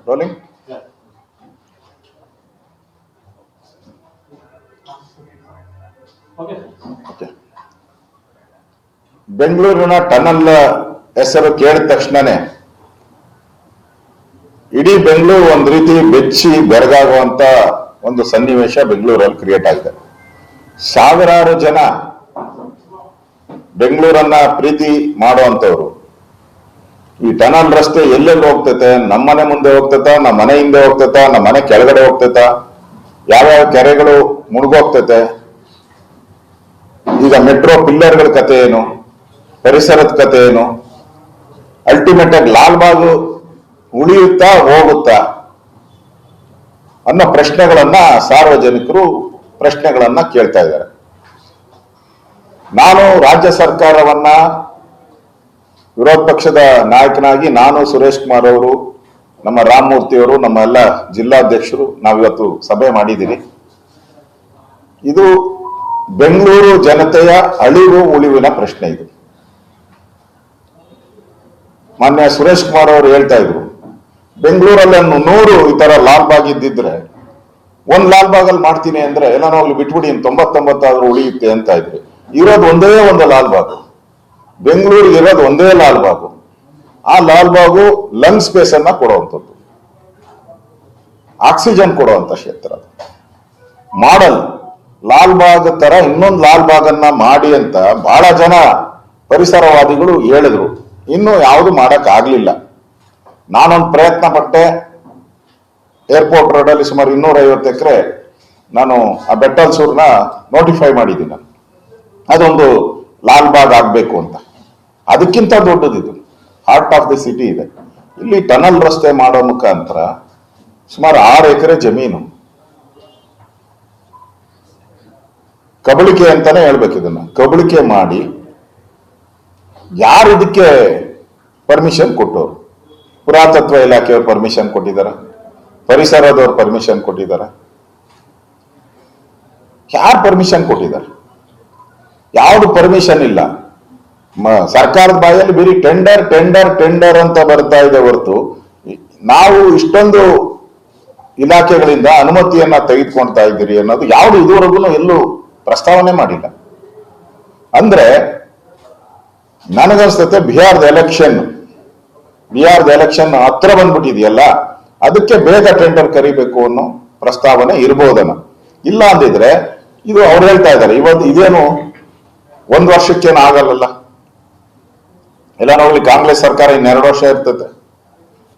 Rolling. ಬೆಂಗಳೂರಿನ tunnel ಹೆಸರು ಕೇಳಿದ ತಕ್ಷಣನೇ ಇಡೀ ಬೆಂಗಳೂರು ಒಂದು ರೀತಿ ಬೆಚ್ಚಿ ಬೆರಗಾಗುವಂತ ಒಂದು ಸನ್ನಿವೇಶ ಬೆಂಗಳೂರಲ್ಲಿ ಕ್ರಿಯೇಟ್ ಆಗಿದೆ. ಸಾವಿರಾರು ಜನ ಬೆಂಗಳೂರನ್ನ ಪ್ರೀತಿ ಮಾಡುವಂತವ್ರು ಈ ಟನಲ್ ರಸ್ತೆ ಎಲ್ಲೆಲ್ಲಿ ಹೋಗ್ತೈತೆ, ನಮ್ಮನೆ ಮುಂದೆ ಹೋಗ್ತೈತ, ನಮ್ಮ ಮನೆ ಹಿಂದೆ ಹೋಗ್ತೈತ, ನಮ್ಮ ಮನೆ ಕೆಳಗಡೆ ಹೋಗ್ತೈತ, ಯಾವ್ಯಾವ ಕೆರೆಗಳು ಮುಳುಗೋಗ್ತೈತೆ, ಈಗ ಮೆಟ್ರೋ ಪಿಲ್ಲರ್ಗಳ ಕತೆ ಏನು, ಪರಿಸರದ ಕತೆ ಏನು, ಅಲ್ಟಿಮೇಟ್ ಆಗಿ ಲಾಲ್ಬಾಗ್ ಉಳಿಯುತ್ತಾ ಹೋಗುತ್ತಾ ಅನ್ನೋ ಪ್ರಶ್ನೆಗಳನ್ನ ಸಾರ್ವಜನಿಕರು ಕೇಳ್ತಾ ಇದ್ದಾರೆ. ನಾನು ರಾಜ್ಯ ಸರ್ಕಾರವನ್ನ ವಿರೋಧ ಪಕ್ಷದ ನಾಯಕನಾಗಿ ನಾನು, ಸುರೇಶ್ ಕುಮಾರ್ ಅವರು, ನಮ್ಮ ರಾಮಮೂರ್ತಿ ಅವರು, ನಮ್ಮ ಎಲ್ಲ ಜಿಲ್ಲಾಧ್ಯಕ್ಷರು ನಾವಿವತ್ತು ಸಭೆ ಮಾಡಿದ್ದೀವಿ. ಇದು ಬೆಂಗಳೂರು ಜನತೆಯ ಅಳಿವು ಉಳಿವಿನ ಪ್ರಶ್ನೆ. ಇದು ಮಾನ್ಯ ಸುರೇಶ್ ಕುಮಾರ್ ಅವರು ಹೇಳ್ತಾ ಇದ್ರು, ಬೆಂಗಳೂರಲ್ಲಿ 100 ಈ ತರ ಲಾಲ್ಬಾಗ್ ಇದ್ದಿದ್ರೆ ಒಂದ್ ಲಾಲ್ಬಾಗ್ ಅಲ್ಲಿ ಮಾಡ್ತೀನಿ ಅಂದ್ರೆ ಎಲ್ಲ ಹೋಗ್ಲಿ ಬಿಟ್ಬಿಡಿ, 99 ಆದ್ರೂ ಉಳಿಯುತ್ತೆ ಅಂತ ಇದ್ರಿ. ಇರೋದು ಒಂದೇ ಒಂದು ಲಾಲ್ಬಾಗ್, ಬೆಂಗಳೂರಿಗೆ ಇರೋದು ಒಂದೇ ಲಾಲ್ಬಾಗು. ಆ ಲಾಲ್ಬಾಗು ಲಂಗ್ ಸ್ಪೇಸ್ ಅನ್ನ ಕೊಡುವಂಥದ್ದು, ಆಕ್ಸಿಜನ್ ಕೊಡುವಂತ ಕ್ಷೇತ್ರ. ಮಾಡಲ್ ಲಾಲ್ಬಾಗ್ ತರ ಇನ್ನೊಂದು ಲಾಲ್ಬಾಗ್ ಅನ್ನ ಮಾಡಿ ಅಂತ ಬಹಳ ಜನ ಪರಿಸರವಾದಿಗಳು ಹೇಳಿದ್ರು. ಇನ್ನು ಯಾವುದು ಮಾಡಕ್ ಆಗ್ಲಿಲ್ಲ. ನಾನೊಂದು ಪ್ರಯತ್ನ ಪಟ್ಟೆ. ಏರ್ಪೋರ್ಟ್ ರೋಡ್ ಅಲ್ಲಿ ಸುಮಾರು 250 ಎಕರೆ ನಾನು ಆ ಬೆಟ್ಟಲ್ಸೂರ್ನ ನೋಟಿಫೈ ಮಾಡಿದ್ದೀನಿ. ನಾನು ಅದೊಂದು ಲಾಲ್ಬಾಗ್ ಆಗ್ಬೇಕು ಅಂತ. ಅದಕ್ಕಿಂತ ದೊಡ್ಡದಿದು ಹಾರ್ಟ್ ಆಫ್ ದಿ ಸಿಟಿ ಇದೆ. ಇಲ್ಲಿ ಟನಲ್ ರಸ್ತೆ ಮಾಡೋ ಮುಖಾಂತರ ಸುಮಾರು 6 ಎಕರೆ ಜಮೀನು ಕಬಳಿಕೆ ಅಂತಾನೆ ಹೇಳ್ಬೇಕು. ಇದನ್ನ ಕಬಳಿಕೆ ಮಾಡಿ ಯಾರು ಇದಕ್ಕೆ ಪರ್ಮಿಷನ್ ಕೊಟ್ಟವರು? ಪುರಾತತ್ವ ಇಲಾಖೆಯವರು ಪರ್ಮಿಷನ್ ಕೊಟ್ಟಿದ್ದಾರೆ, ಪರಿಸರದವ್ರು ಪರ್ಮಿಷನ್ ಕೊಟ್ಟಿದ್ದಾರೆ. ಯಾರು ಪರ್ಮಿಷನ್ ಕೊಟ್ಟಿದ್ದಾರೆ? ಯಾವುದು ಪರ್ಮಿಷನ್ ಇಲ್ಲ. ಸರ್ಕಾರದ ಬಾಯಲ್ಲಿ ಬರೀ ಟೆಂಡರ್ ಟೆಂಡರ್ ಟೆಂಡರ್ ಅಂತ ಬರ್ತಾ ಇದೆ ಹೊರತು ನಾವು ಇಷ್ಟೊಂದು ಇಲಾಖೆಗಳಿಂದ ಅನುಮತಿಯನ್ನ ತೆಗೆದುಕೊಳ್ತಾ ಇದ್ದೀರಿ ಅನ್ನೋದು ಯಾವುದು ಇದುವರೆಗೂ ಎಲ್ಲೂ ಪ್ರಸ್ತಾವನೆ ಮಾಡಿಲ್ಲ. ಅಂದ್ರೆ ನನಗನ್ಸ್ತತೆ ಬಿಹಾರದ ಎಲೆಕ್ಷನ್ ಹತ್ರ ಬಂದ್ಬಿಟ್ಟಿದೆಯಲ್ಲ, ಅದಕ್ಕೆ ಬೇಗ ಟೆಂಡರ್ ಕರಿಬೇಕು ಅನ್ನೋ ಪ್ರಸ್ತಾವನೆ ಇರ್ಬೋದನ್ನ. ಇಲ್ಲ ಅಂದಿದ್ರೆ ಇದು ಅವ್ರು ಹೇಳ್ತಾ ಇದ್ದಾರೆ ಇವತ್ತು ಇದೇನು 1 ವರ್ಷಕ್ಕೇನು ಆಗಲ್ಲ. ಎಲ್ಲ ನೋಡ್ಲಿ ಕಾಂಗ್ರೆಸ್ ಸರ್ಕಾರ 2 ವರ್ಷ ಇರ್ತದೆ,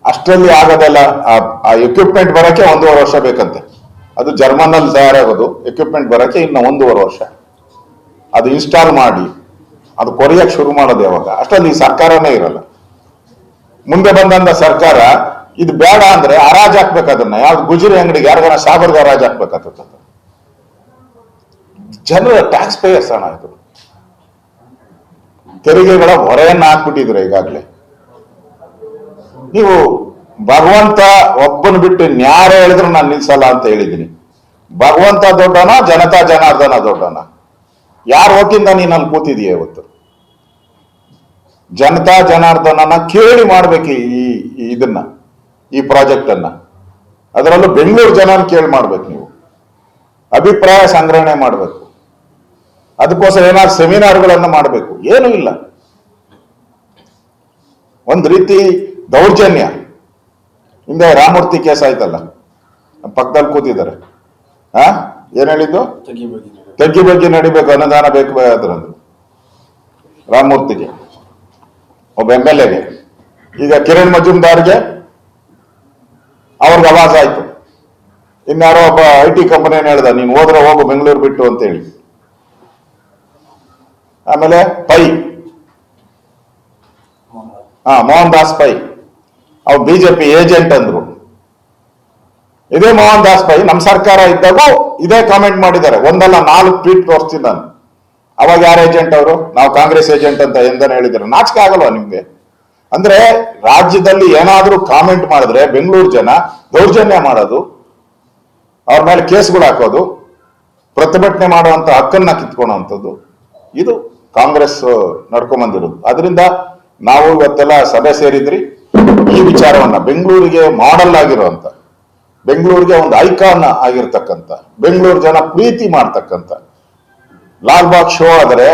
ಅಷ್ಟರಲ್ಲಿ ಆಗೋದಲ್ಲ. ಆ ಎಕ್ವಿಪ್ಮೆಂಟ್ ಬರಕ್ಕೆ 1.5 ವರ್ಷ ಬೇಕಂತೆ. ಅದು ಜರ್ಮನ್ ಅಲ್ಲಿ ತಯಾರಾಗೋದು. ಎಕ್ವಿಪ್ಮೆಂಟ್ ಬರಕ್ಕೆ ಇನ್ನು 1.5 ವರ್ಷ. ಅದು ಇನ್ಸ್ಟಾಲ್ ಮಾಡಿ ಅದು ಕೊರಿಯಕ್ಕೆ ಶುರು ಮಾಡೋದು ಯಾವಾಗ? ಅಷ್ಟರಲ್ಲಿ ಈ ಸರ್ಕಾರನೇ ಇರಲ್ಲ. ಮುಂದೆ ಬಂದಂತ ಸರ್ಕಾರ ಇದು ಬೇಡ ಅಂದ್ರೆ ಹರಾಜ್ ಹಾಕ್ಬೇಕು. ಅದನ್ನ ಯಾವ್ದು ಗುಜರಿ ಅಂಗಡಿಗೆ ಯಾರಿಗಾರ ಸಾಗರ್ಗೆ ಹರಾಜ್ ಹಾಕ್ಬೇಕಾಗ್ತದೆ. ಜನರ ಟ್ಯಾಕ್ಸ್ ಪೇಯರ್ಸ್ ಹಣ ಇದು. ತೆರಿಗೆಗಳ ಹೊರೆಯನ್ನ ಹಾಕ್ಬಿಟ್ಟಿದ್ರೆ ಈಗಾಗಲೇ. ನೀವು ಭಗವಂತ ಒಬ್ಬನ ಬಿಟ್ಟು ಇನ್ಯಾರೇ ಹೇಳಿದ್ರು ನಾನು ನಿಲ್ಸಲ್ಲ ಅಂತ ಹೇಳಿದ್ದೀನಿ. ಭಗವಂತ ದೊಡ್ಡನ, ಜನತಾ ಜನಾರ್ದನ ದೊಡ್ಡನ? ಯಾರು ಹೊತ್ತಿಂದ ನೀನು ಅಲ್ಲಿ ಕೂತಿದೀಯ ಇವತ್ತು? ಜನತಾ ಜನಾರ್ದನನ ಕೇಳಿ ಮಾಡ್ಬೇಕು ಈ ಪ್ರಾಜೆಕ್ಟ್ ಅನ್ನ. ಅದರಲ್ಲೂ ಬೆಂಗಳೂರು ಜನನ ಕೇಳಿ ಮಾಡ್ಬೇಕು. ನೀವು ಅಭಿಪ್ರಾಯ ಸಂಗ್ರಹಣೆ ಮಾಡ್ಬೇಕು. ಅದಕ್ಕೋಸ್ಕರ ಏನಾದ್ರು ಸೆಮಿನಾರ್ಗಳನ್ನ ಮಾಡಬೇಕು. ಏನೂ ಇಲ್ಲ. ಒಂದ್ ರೀತಿ ದೌರ್ಜನ್ಯ. ಹಿಂದೆ ರಾಮಮೂರ್ತಿ ಕೇಸ್ ಆಯ್ತಲ್ಲ, ಪಕ್ಕದಲ್ಲಿ ಕೂತಿದ್ದಾರೆ. ಏನ್ ಹೇಳಿದ್ದು? ತಗ್ಗಿ ಬಗ್ಗೆ ನಡಿಬೇಕು, ಅನುದಾನ ಬೇಕು ಅದ್ರಂದ್ರು ರಾಮಮೂರ್ತಿಗೆ, ಒಬ್ಬ MLA-ಗೆ. ಈಗ ಕಿರಣ್ ಮಜುಮ್ದಾರ್ಗೆ ಅವ್ರಿಗೆ ಆವಾಜ್ ಆಯ್ತು. ಇನ್ಯಾರೋ ಒಬ್ಬ IT ಕಂಪನಿಯನ್ನು ಹೇಳ್ದ, ನೀನು ಹೋದ್ರೆ ಹೋಗು ಬೆಂಗಳೂರು ಬಿಟ್ಟು ಅಂತ ಹೇಳಿ. ಆಮೇಲೆ ಪೈ, ಮೋಹನ್ ದಾಸ್ ಪೈ, ಅವ್ರು BJP ಏಜೆಂಟ್ ಅಂದ್ರು. ಇದೇ ಮೋಹನ್ ದಾಸ್ ಪೈ ನಮ್ಮ ಸರ್ಕಾರ ಇದ್ದಾಗೂ ಇದೇ ಕಾಮೆಂಟ್ ಮಾಡಿದ್ದಾರೆ. 1 ಅಲ್ಲ 4 ಟ್ವೀಟ್ ತೋರಿಸ್ತೀನಿ ನಾನು. ಅವಾಗ ಯಾರು ಏಜೆಂಟ್ ಅವರು? ನಾವು ಕಾಂಗ್ರೆಸ್ ಏಜೆಂಟ್ ಅಂತ ಎಂದನೇ ಹೇಳಿದ್ದಾರೆ. ನಾಚಿಕೆ ಆಗಲ್ವಾ ನಿಮ್ಗೆ? ಅಂದ್ರೆ ರಾಜ್ಯದಲ್ಲಿ ಏನಾದ್ರೂ ಕಾಮೆಂಟ್ ಮಾಡಿದ್ರೆ ಬೆಂಗಳೂರು ಜನ ದೌರ್ಜನ್ಯ ಮಾಡೋದು, ಅವ್ರ ಮೇಲೆ ಕೇಸ್ಗಳು ಹಾಕೋದು, ಪ್ರತಿಭಟನೆ ಮಾಡುವಂತ ಹಕ್ಕನ್ನ ಕಿತ್ಕೊಳ್ಳುವಂಥದ್ದು, ಇದು ಕಾಂಗ್ರೆಸ್ ನಡ್ಕೊಂಡ್ ಬಂದಿರೋದು. ಅದರಿಂದ ನಾವು ಇವತ್ತೆಲ್ಲ ಸಭೆ ಸೇರಿದ್ರಿ. ಈ ವಿಚಾರವನ್ನ ಬೆಂಗಳೂರಿಗೆ ಮಾಡೆಲ್ ಆಗಿರುವಂತ, ಬೆಂಗಳೂರಿಗೆ ಒಂದು ಐಕಾನ್ ಆಗಿರ್ತಕ್ಕಂಥ, ಬೆಂಗಳೂರು ಜನ ಪ್ರೀತಿ ಮಾಡ್ತಕ್ಕಂಥ ಲಾಲ್ಬಾಗ್ ಶೋ ಆದರೆ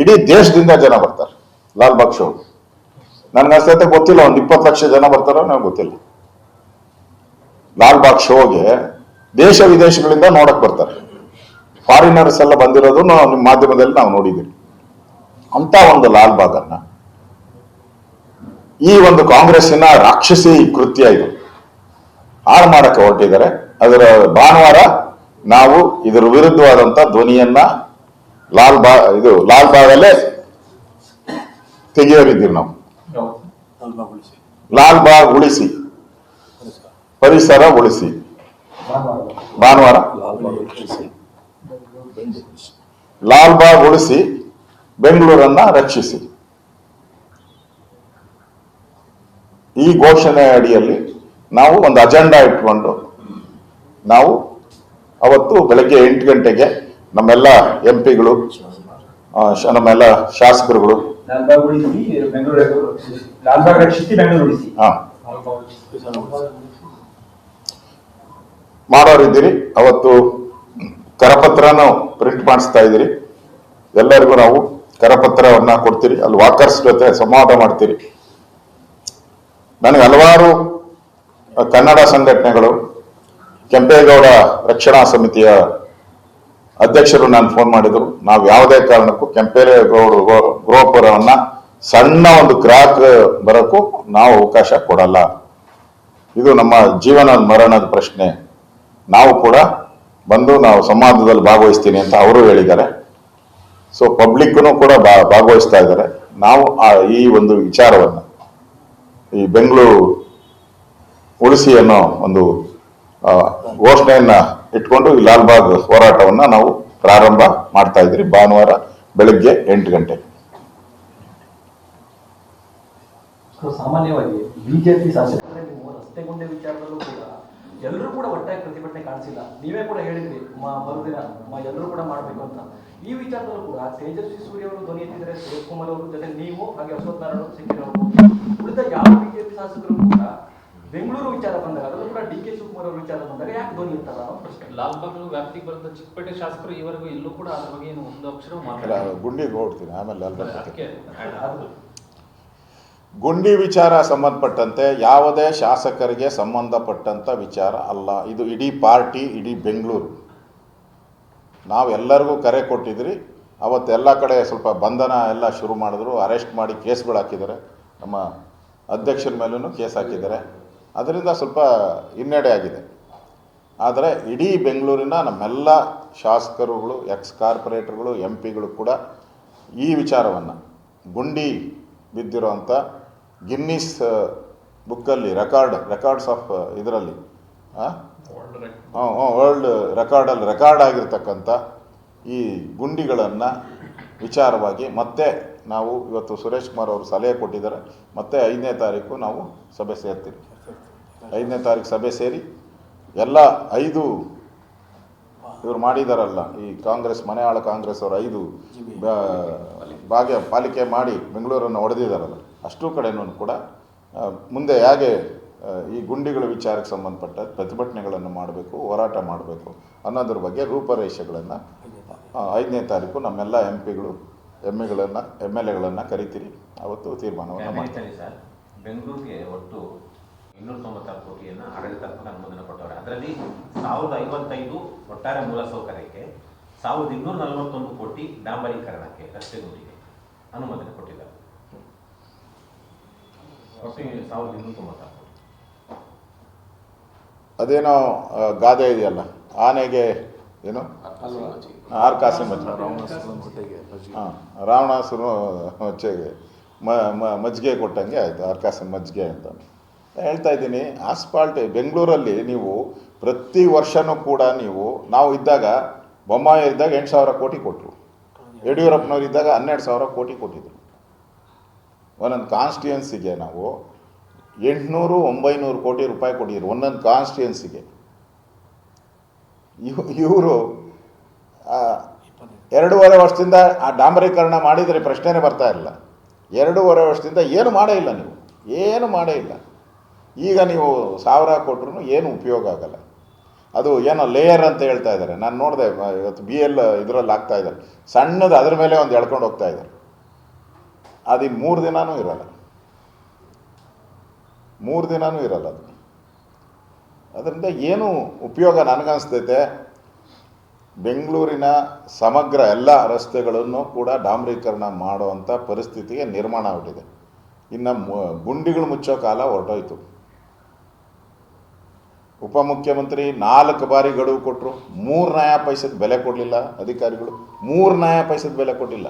ಇಡೀ ದೇಶದಿಂದ ಜನ ಬರ್ತಾರೆ ಲಾಲ್ಬಾಗ್ ಶೋ. ನನ್ಗೆ ಅಷ್ಟೇ ಗೊತ್ತಿಲ್ಲ, ಒಂದು 20 ಲಕ್ಷ ಜನ ಬರ್ತಾರೋ ನನಗೆ ಗೊತ್ತಿಲ್ಲ. ಲಾಲ್ಬಾಗ್ ಶೋಗೆ ದೇಶ ವಿದೇಶಗಳಿಂದ ನೋಡಕ್ ಬರ್ತಾರೆ. ಫಾರಿನರ್ಸ್ ಎಲ್ಲ ಬಂದಿರೋದು ನಿಮ್ಮ ಮಾಧ್ಯಮದಲ್ಲಿ ನಾವು ನೋಡಿದ್ದೀವಿ. ಅಂತ ಒಂದು ಲಾಲ್ಬಾಗ್ ಅನ್ನ ಈ ಒಂದು ಕಾಂಗ್ರೆಸ್ಸಿನ ರಾಕ್ಷಸಿ ಕೃತ್ಯ ಇದು ಹಾಳು ಮಾಡಕ್ಕೆ ಹೊರಟಿದ್ದಾರೆ. ಅದರ ಭಾನುವಾರ ನಾವು ಇದರ ವಿರುದ್ಧವಾದಂತ ಧ್ವನಿಯನ್ನ ಲಾಲ್ಬಾಗಲ್ಲೇ ತೆಗೆಯೋರಿದ್ದೀವಿ ನಾವು. ಲಾಲ್ಬಾಗ್ ಉಳಿಸಿ, ಪರಿಸರ ಉಳಿಸಿ, ಭಾನುವಾರ ಲಾಲ್ಬಾಗ್ ಉಳಿಸಿ, ಬೆಂಗಳೂರನ್ನ ರಕ್ಷಿಸಿ. ಈ ಘೋಷಣೆ ಅಡಿಯಲ್ಲಿ ನಾವು ಒಂದು ಅಜೆಂಡಾ ಇಟ್ಕೊಂಡು ನಾವು ಅವತ್ತು ಬೆಳಗ್ಗೆ 8 ಗಂಟೆಗೆ ನಮ್ಮೆಲ್ಲ ಎಂಪಿಗಳು, ನಮ್ಮೆಲ್ಲ ಶಾಸಕರುಗಳು ಮಾಡೋರಿದ್ದೀರಿ. ಅವತ್ತು ಕರಪತ್ರನ ಪ್ರಿಂಟ್ ಮಾಡಿಸ್ತಾ ಇದ್ದೀರಿ. ಎಲ್ಲರಿಗೂ ನಾವು ಕರಪತ್ರವನ್ನ ಕೊಡ್ತೀರಿ. ಅಲ್ಲಿ ವಾಕರ್ಸ್ ಜೊತೆ ಸಂವಾದ ಮಾಡ್ತೀರಿ. ನನಗೆ ಹಲವಾರು ಕನ್ನಡ ಸಂಘಟನೆಗಳು, ಕೆಂಪೇಗೌಡ ರಕ್ಷಣಾ ಸಮಿತಿಯ ಅಧ್ಯಕ್ಷರು ನಾನು ಫೋನ್ ಮಾಡಿದ್ರು. ನಾವು ಯಾವುದೇ ಕಾರಣಕ್ಕೂ ಕೆಂಪೇಗೌಡ ಗೃಹಪುರವನ್ನ ಸಣ್ಣ ಒಂದು ಕ್ರಾಕ್ ಬರಕ್ಕೂ ನಾವು ಅವಕಾಶ ಕೊಡಲ್ಲ. ಇದು ನಮ್ಮ ಜೀವನ ಮರಣದ ಪ್ರಶ್ನೆ. ನಾವು ಕೂಡ ಬಂದು ನಾವು ಸಂವಾದದಲ್ಲಿ ಭಾಗವಹಿಸ್ತೀನಿ ಅಂತ ಅವರು ಹೇಳಿದ್ದಾರೆ. ಸೊ ಪಬ್ಲಿಕ್ನು ಕೂಡ ಭಾಗವಹಿಸ್ತಾ ಇದ್ದಾರೆ. ನಾವು ಈ ಒಂದು ವಿಚಾರವನ್ನು, ಈ ಬೆಂಗಳೂರು ಉಳಿಸಿ ಅನ್ನೋ ಒಂದು ಘೋಷಣೆಯನ್ನ ಇಟ್ಕೊಂಡು ಈ ಲಾಲ್ಬಾಗ್ ಹೋರಾಟವನ್ನ ನಾವು ಪ್ರಾರಂಭ ಮಾಡ್ತಾ ಇದ್ರಿ ಭಾನುವಾರ ಬೆಳಗ್ಗೆ 8 ಗಂಟೆಗೆ. ಸಾಮಾನ್ಯವಾಗಿ ಬಿಜೆಪಿ ಶಾಸಕರೇ ನೀವು ರಸ್ತೆ ಗುಂಡೆ ವಿಚಾರದಲ್ಲೂ ಕೂಡ ಎಲ್ಲರೂ ಕೂಡ ಒಟ್ಟಾಗಿ ಪ್ರತಿಭಟನೆ ಕಾಣಿಸಿಲ್ಲ. ನೀವೇ ಕೂಡ ಹೇಳಿದ್ರಿ ಮರುದಿನ ಎಲ್ಲರೂ ಕೂಡ ಮಾಡಬೇಕು ಅಂತ. ಈ ವಿಚಾರದಲ್ಲೂ ಕೂಡ ತೇಜಸ್ವಿ ಸೂರ್ಯ ಅವರು ಧ್ವನಿ ಎತ್ತಿದರೆ, ಶಿವಕುಮಾರ್ ಅವರ ಜೊತೆ ನೀವು ಹಾಗೆ ಅಶ್ವಥ್ ನಾರಾಯಣ ಸಿಕ್ಕಿರೋರು, ಉಳಿದ ಯಾವ ಬಿಜೆಪಿ ಶಾಸಕರು ಕೂಡ ಬೆಂಗಳೂರು ವಿಚಾರ ಬಂದಾಗ, ಅದರಲ್ಲೂ ಕೂಡ ಡಿ ಕೆ ಶಿವಕುಮಾರ್ ಅವರ ವಿಚಾರ ಬಂದಾಗ ಯಾಕೆ ಧ್ವನಿ ಇರ್ತಲ್ಲ ಅನ್ನೋ ಪ್ರಶ್ನೆ. ಲಾಲ್ಬಾಗ್ ವ್ಯಾಪ್ತಿಗೆ ಬರುವಂತ ಚಿಕ್ಕಪೇಟೆ ಶಾಸಕರು ಇವರೆಗೂ ಇಲ್ಲೂ ಕೂಡ ಅದ್ರ ಬಗ್ಗೆ ಏನು ಒಂದು ಅಕ್ಷರ ಗುಂಡಿಗೆ ಹೋಗ್ತೀನಿ ಆಮೇಲೆ ಗುಂಡಿ ವಿಚಾರ ಸಂಬಂಧಪಟ್ಟಂತೆ ಯಾವುದೇ ಶಾಸಕರಿಗೆ ಸಂಬಂಧಪಟ್ಟಂತ ವಿಚಾರ ಅಲ್ಲ ಇದು. ಇಡೀ ಪಾರ್ಟಿ, ಇಡೀ ಬೆಂಗಳೂರು. ನಾವೆಲ್ಲರಿಗೂ ಕರೆ ಕೊಟ್ಟಿದ್ರಿ. ಅವತ್ತೆಲ್ಲ ಕಡೆ ಸ್ವಲ್ಪ ಬಂಧನ ಎಲ್ಲ ಶುರು ಮಾಡಿದ್ರು, ಅರೆಸ್ಟ್ ಮಾಡಿ ಕೇಸ್ಗಳು ಹಾಕಿದ್ದಾರೆ. ನಮ್ಮ ಅಧ್ಯಕ್ಷರ ಮೇಲೂ ಕೇಸ್ ಹಾಕಿದ್ದಾರೆ. ಅದರಿಂದ ಸ್ವಲ್ಪ ಹಿನ್ನಡೆ ಆಗಿದೆ. ಆದರೆ ಇಡೀ ಬೆಂಗಳೂರಿನ ನಮ್ಮೆಲ್ಲ ಶಾಸಕರುಗಳು, ಎಕ್ಸ್ ಕಾರ್ಪೊರೇಟರ್ಗಳು, ಎಂ ಪಿಗಳು ಕೂಡ ಈ ವಿಚಾರವನ್ನು, ಗುಂಡಿ ಬಿದ್ದಿರೋಂಥ ಗಿನ್ನಿಸ್ ಬುಕ್ಕಲ್ಲಿ ರೆಕಾರ್ಡ್ಸ್ ಆಫ್ ಇದರಲ್ಲಿ ವರ್ಲ್ಡ್ ರೆಕಾರ್ಡಲ್ಲಿ ರೆಕಾರ್ಡ್ ಆಗಿರ್ತಕ್ಕಂಥ ಈ ಗುಂಡಿಗಳನ್ನು ವಿಚಾರವಾಗಿ ಮತ್ತೆ ನಾವು ಇವತ್ತು ಸುರೇಶ್ ಕುಮಾರ್ ಅವರು ಸಲಹೆ ಕೊಟ್ಟಿದ್ದಾರೆ. ಮತ್ತೆ 5ನೇ ತಾರೀಕು ನಾವು ಸಭೆ ಸೇರ್ತೀವಿ. 5ನೇ ತಾರೀಕು ಸಭೆ ಸೇರಿ ಎಲ್ಲ 5 ಇವರು ಮಾಡಿದಾರಲ್ಲ, ಈ ಕಾಂಗ್ರೆಸ್ ಮನೆಯಾಳ ಕಾಂಗ್ರೆಸ್ ಅವರು 5 ಪಾಲಿಕೆ ಮಾಡಿ ಬೆಂಗಳೂರನ್ನು ಹೊಡೆದಿದ್ದಾರಲ್ಲ, ಅಷ್ಟೂ ಕಡೆನೂ ಕೂಡ ಮುಂದೆ ಹೇಗೆ ಈ ಗುಂಡಿಗಳ ವಿಚಾರಕ್ಕೆ ಸಂಬಂಧಪಟ್ಟ ಪ್ರತಿಭಟನೆಗಳನ್ನು ಮಾಡಬೇಕು, ಹೋರಾಟ ಮಾಡಬೇಕು ಅನ್ನೋದ್ರ ಬಗ್ಗೆ ರೂಪರೇಷೆಗಳನ್ನು 5ನೇ ತಾರೀಕು ನಮ್ಮೆಲ್ಲ ಎಂ ಪಿಗಳು, ಎಮ್ ಎಲ್ ಎಗಳನ್ನು ಕರಿತೀರಿ. ಅವತ್ತು ತೀರ್ಮಾನವನ್ನು ಮಾಡ್ತೀವಿ. ಸರ್, ಬೆಂಗಳೂರಿಗೆ ಒಟ್ಟು 296 ಕೋಟಿಯನ್ನು ಆಡಳಿತಾತ್ಮಕ ಅನುಮೋದನೆ ಕೊಟ್ಟವ್ರೆ. ಅದರಲ್ಲಿ 1055 ಒಟ್ಟಾರೆ ಮೂಲಸೌಕರ್ಯಕ್ಕೆ, 1241 ಕೋಟಿ ಡಾಂಬರೀಕರಣಕ್ಕೆ, ರಸ್ತೆ ಗುಂಡಿಗೆ ಅನುಮೋದನೆ ಕೊಟ್ಟಿದ್ದಾರೆ. ಒಟ್ಟು 1296 ಕೋಟಿ. ಅದೇನೋ ಗಾದೆ ಇದೆಯಲ್ಲ, ಆನೆಗೆ ಏನು ಆರ್ಕಾಸಿ ಮಜ್ಜಿಗೆ, ರಾವಣಾಸುರ ಮಜ್ಜಿಗೆ ಮಜ್ಜಿಗೆ ಕೊಟ್ಟಂಗೆ ಆಯಿತು, ಆರ್ಕಾಸಿ ಮಜ್ಜಿಗೆ ಅಂತ ಹೇಳ್ತಾ ಇದ್ದೀನಿ. ಆಸ್ಪಾಲ್ಟ್ ಬೆಂಗಳೂರಲ್ಲಿ ನೀವು ಪ್ರತಿ ವರ್ಷವೂ ಕೂಡ ನಾವು ಇದ್ದಾಗ, ಬೊಮ್ಮಾಯಿ ಇದ್ದಾಗ 8,000 ಕೋಟಿ ಕೊಟ್ಟರು, ಯಡಿಯೂರಪ್ಪನವ್ರು ಇದ್ದಾಗ 12,000 ಕೋಟಿ ಕೊಟ್ಟಿದ್ರು. ಒಂದೊಂದು ಕಾನ್ಸ್ಟಿಟ್ಯೂನ್ಸಿಗೆ ನಾವು 800-900 ಕೋಟಿ ರೂಪಾಯಿ ಕೊಟ್ಟಿದ್ರು ಒಂದೊಂದು ಕಾನ್ಸ್ಟಿಟ್ಯೂನ್ಸಿಗೆ. ಇವರು 2.5 ವರ್ಷದಿಂದ ಆ ಡಾಂಬರೀಕರಣ ಮಾಡಿದರೆ ಪ್ರಶ್ನೆನೇ ಬರ್ತಾ ಇಲ್ಲ. 2.5 ವರ್ಷದಿಂದ ಏನು ಮಾಡೇ ಇಲ್ಲ, ನೀವು ಏನು ಮಾಡೇ ಇಲ್ಲ. ಈಗ ನೀವು 1000 ಕೊಟ್ರು ಏನು ಉಪಯೋಗ ಆಗಲ್ಲ. ಅದು ಏನೋ ಲೇಯರ್ ಅಂತ ಹೇಳ್ತಾ ಇದ್ದಾರೆ. ನಾನು ನೋಡಿದೆ ಇವತ್ತು BL ಇದರಲ್ಲಿ ಆಗ್ತಾ ಇದ್ದಾರೆ, ಸಣ್ಣದು ಅದ್ರ ಮೇಲೆ ಒಂದು ಎಳ್ಕೊಂಡು ಹೋಗ್ತಾ ಇದ್ದಾರೆ. ಅದು 3 ದಿನವೂ ಇರಲ್ಲ, 3 ದಿನವೂ ಇರಲ್ಲ ಅದು. ಅದರಿಂದ ಏನು ಉಪಯೋಗ ನನಗನ್ನಿಸ್ತೈತೆ, ಬೆಂಗಳೂರಿನ ಸಮಗ್ರ ಎಲ್ಲ ರಸ್ತೆಗಳನ್ನು ಕೂಡ ಡಾಂಬರೀಕರಣ ಮಾಡುವಂಥ ಪರಿಸ್ಥಿತಿಗೆ ನಿರ್ಮಾಣ ಆಗ್ಬಿಟ್ಟಿದೆ. ಇನ್ನು ಗುಂಡಿಗಳು ಮುಚ್ಚೋ ಕಾಲ ಹೊರಟೋಯ್ತು. ಉಪಮುಖ್ಯಮಂತ್ರಿ 4 ಬಾರಿ ಗಡುವು ಕೊಟ್ಟರು, 3 ನಯಾ ಪೈಸದ ಬೆಲೆ ಕೊಡಲಿಲ್ಲ ಅಧಿಕಾರಿಗಳು, 3 ನಯಾ ಪೈಸದ ಬೆಲೆ ಕೊಡಲಿಲ್ಲ.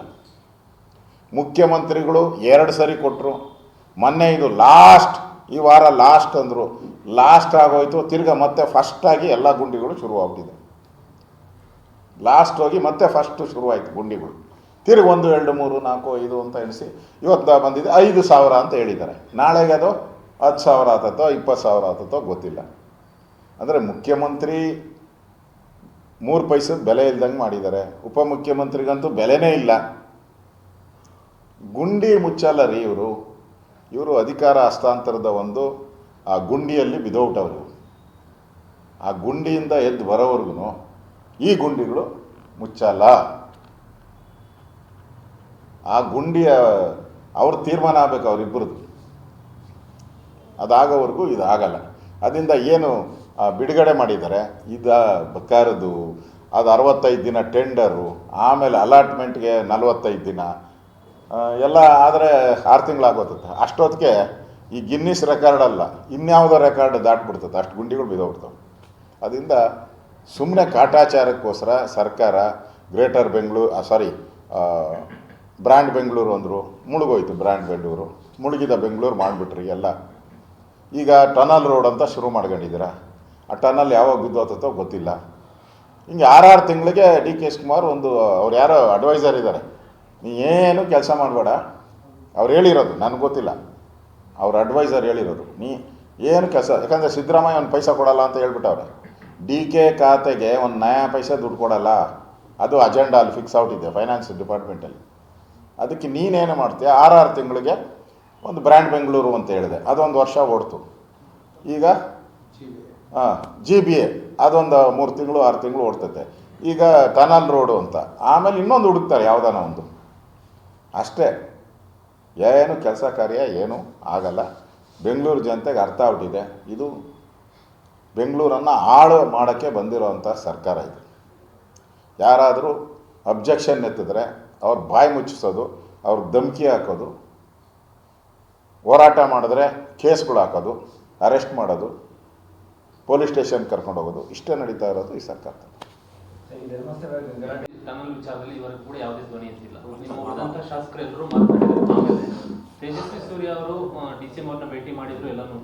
ಮುಖ್ಯಮಂತ್ರಿಗಳು 2 ಸರಿ ಕೊಟ್ಟರು. ಮೊನ್ನೆ ಇದು ಲಾಸ್ಟ್, ಈ ವಾರ ಲಾಸ್ಟ್ ಅಂದರು, ಲಾಸ್ಟ್ ಆಗೋಯ್ತು. ತಿರ್ಗಾ ಮತ್ತೆ ಫಸ್ಟಾಗಿ ಎಲ್ಲ ಗುಂಡಿಗಳು ಶುರುವಾಗ್ಬಿಟ್ಟಿದೆ. ಲಾಸ್ಟ್ ಹೋಗಿ ಮತ್ತೆ ಫಸ್ಟ್ ಶುರುವಾಯಿತು ಗುಂಡಿಗಳು. ತಿರ್ಗಿ 1, 2, 3, 4, 5 ಅಂತ ಎಣಿಸಿ ಇವತ್ತು ಬಂದಿದೆ 5,000 ಅಂತ ಹೇಳಿದ್ದಾರೆ. ನಾಳೆಗೆ ಅದು 10,000 ಆತತ್ತೋ 20,000 ಆತತ್ತೋ ಗೊತ್ತಿಲ್ಲ. ಅಂದರೆ ಮುಖ್ಯಮಂತ್ರಿ 3 ಪೈಸದ ಬೆಲೆ ಇಲ್ದಂಗೆ ಮಾಡಿದ್ದಾರೆ. ಉಪಮುಖ್ಯಮಂತ್ರಿಗಂತೂ ಬೆಲೆನೇ ಇಲ್ಲ. ಗುಂಡಿ ಮುಚ್ಚಲ್ಲ ರೀ ಇವರು ಅಧಿಕಾರ ಹಸ್ತಾಂತರದ ಒಂದು ಆ ಗುಂಡಿಯಲ್ಲಿ ಬಿದ್ದೋಗ್ಬಿಟ್ಟವ್ರು. ಆ ಗುಂಡಿಯಿಂದ ಎದ್ದು ಬರೋವರೆಗೂ ಈ ಗುಂಡಿಗಳು ಮುಚ್ಚಲ್ಲ. ಆ ಗುಂಡಿಯ ಅವ್ರ ತೀರ್ಮಾನ ಆಗಬೇಕು ಅವರಿಬ್ಬರದ್ದು. ಅದಾಗೋವರೆಗೂ ಇದು ಆಗಲ್ಲ. ಅದರಿಂದ ಏನು ಬಿಡುಗಡೆ ಮಾಡಿದ್ದಾರೆ, ಇದು ಬಕಾರದು ಅದು 65 ದಿನ ಟೆಂಡರು, ಆಮೇಲೆ ಅಲಾಟ್ಮೆಂಟ್ಗೆ 45 ದಿನ ಎಲ್ಲ ಆದರೆ 6 ತಿಂಗಳಾಗೋತದೆ. ಅಷ್ಟೊತ್ತಿಗೆ ಈ ಗಿನ್ನಿಸ್ ರೆಕಾರ್ಡ್ ಅಲ್ಲ, ಇನ್ಯಾವುದೋ ರೆಕಾರ್ಡ್ ದಾಟ್ಬಿಡ್ತದೆ, ಅಷ್ಟು ಗುಂಡಿಗಳು ಬಿದ್ದೋಗ್ಬಿಡ್ತವೆ. ಅದರಿಂದ ಸುಮ್ಮನೆ ಕಾಟಾಚಾರಕ್ಕೋಸ್ಕರ ಸರ್ಕಾರ ಗ್ರೇಟರ್ ಬೆಂಗಳೂರು ಬ್ರ್ಯಾಂಡ್ ಬೆಂಗಳೂರು ಅಂದರು, ಮುಳುಗೋಯ್ತು ಬ್ರ್ಯಾಂಡ್ ಬೆಂಗಳೂರು. ಮುಳುಗಿದ ಬೆಂಗಳೂರು ಮಾಡಿಬಿಟ್ರಿ ಎಲ್ಲ. ಈಗ ಟನಲ್ ರೋಡ್ ಅಂತ ಶುರು ಮಾಡ್ಕೊಂಡಿದ್ದೀರಾ. ಆ ಟನಲ್ ಯಾವಾಗ ಬಿದ್ದೋತೋ ಗೊತ್ತಿಲ್ಲ. ಹಿಂಗೆ 6 ತಿಂಗಳಿಗೆ DK ಶಿವಕುಮಾರ್ ಅವ್ರು ಯಾರೋ ಅಡ್ವೈಸರ್ ಇದ್ದಾರೆ, ನೀ ಏನು ಕೆಲಸ ಮಾಡಬೇಡ, ಅವ್ರು ಹೇಳಿರೋದು ನನಗೆ ಗೊತ್ತಿಲ್ಲ, ಅವ್ರ ಅಡ್ವೈಸರ್ ಹೇಳಿರೋದು, ನೀ ಏನು ಕೆಲಸ, ಯಾಕಂದರೆ ಸಿದ್ದರಾಮಯ್ಯ ಒಂದು ಪೈಸಾ ಕೊಡಲ್ಲ ಅಂತ ಹೇಳ್ಬಿಟ್ಟವ್ರೆ. DK ಖಾತೆಗೆ 1 ನಯಾ ಪೈಸೆ ದುಡ್ಡು ಕೊಡಲ್ಲ, ಅದು ಅಜೆಂಡಾ ಅಲ್ಲಿ ಫಿಕ್ಸ್ ಔಟಿದೆ ಫೈನಾನ್ಸ್ ಡಿಪಾರ್ಟ್ಮೆಂಟಲ್ಲಿ. ಅದಕ್ಕೆ ನೀನೇನು ಮಾಡ್ತೀಯ, 6 ತಿಂಗಳಿಗೆ ಒಂದು ಬ್ರ್ಯಾಂಡ್ ಬೆಂಗಳೂರು ಅಂತ ಹೇಳಿದೆ, ಅದೊಂದು ವರ್ಷ ಓಡ್ತು. ಈಗ GBA ಅದೊಂದು 3 ತಿಂಗಳು 6 ತಿಂಗಳು ಓಡ್ತೈತೆ. ಈಗ ಟನಲ್ ರೋಡು ಅಂತ, ಆಮೇಲೆ ಇನ್ನೊಂದು ಹುಡುಕ್ತಾರೆ ಯಾವುದಾನ ಒಂದು. ಅಷ್ಟೇ, ಏನು ಕೆಲಸ ಕಾರ್ಯ ಏನೂ ಆಗಲ್ಲ. ಬೆಂಗಳೂರು ಜನತೆಗೆ ಅರ್ಥ ಆಗ್ಬಿಟ್ಟಿದೆ, ಇದು ಬೆಂಗಳೂರನ್ನು ಹಾಳು ಮಾಡೋಕ್ಕೆ ಬಂದಿರೋವಂಥ ಸರ್ಕಾರ ಇದು. ಯಾರಾದರೂ ಅಬ್ಜೆಕ್ಷನ್ ಎತ್ತಿದ್ರೆ ಅವ್ರ ಬಾಯಿ ಮುಚ್ಚಿಸೋದು, ಅವ್ರಿಗೆ ಧಮಕಿ ಹಾಕೋದು, ಹೋರಾಟ ಮಾಡಿದ್ರೆ ಕೇಸ್ಗಳು ಹಾಕೋದು, ಅರೆಸ್ಟ್ ಮಾಡೋದು, ಪೊಲೀಸ್ ಸ್ಟೇಷನ್ ಕರ್ಕೊಂಡು ಹೋಗೋದು, ಇಷ್ಟೇ ನಡೀತಾ ಇರೋದು ಈ ಸರ್ಕಾರದಲ್ಲಿ. ಟನಲ್ ವಿಚಾರದಲ್ಲಿ ಇವರೆಗೂ ಕೂಡ ಯಾವುದೇ ಧ್ವನಿ ಎತ್ತಿಲ್ಲ. ನಿಮ್ಮ ಉಳಿದಂತ ಶಾಸಕರು ಎಲ್ಲರೂ ಮಾತನಾಡಿದ್ರು. ಆಮೇಲೆ ತೇಜಸ್ವಿ ಸೂರ್ಯ ಅವರು DCM ಅವ್ರನ್ನ ಭೇಟಿ ಮಾಡಿದ್ರು ಎಲ್ಲಾನು.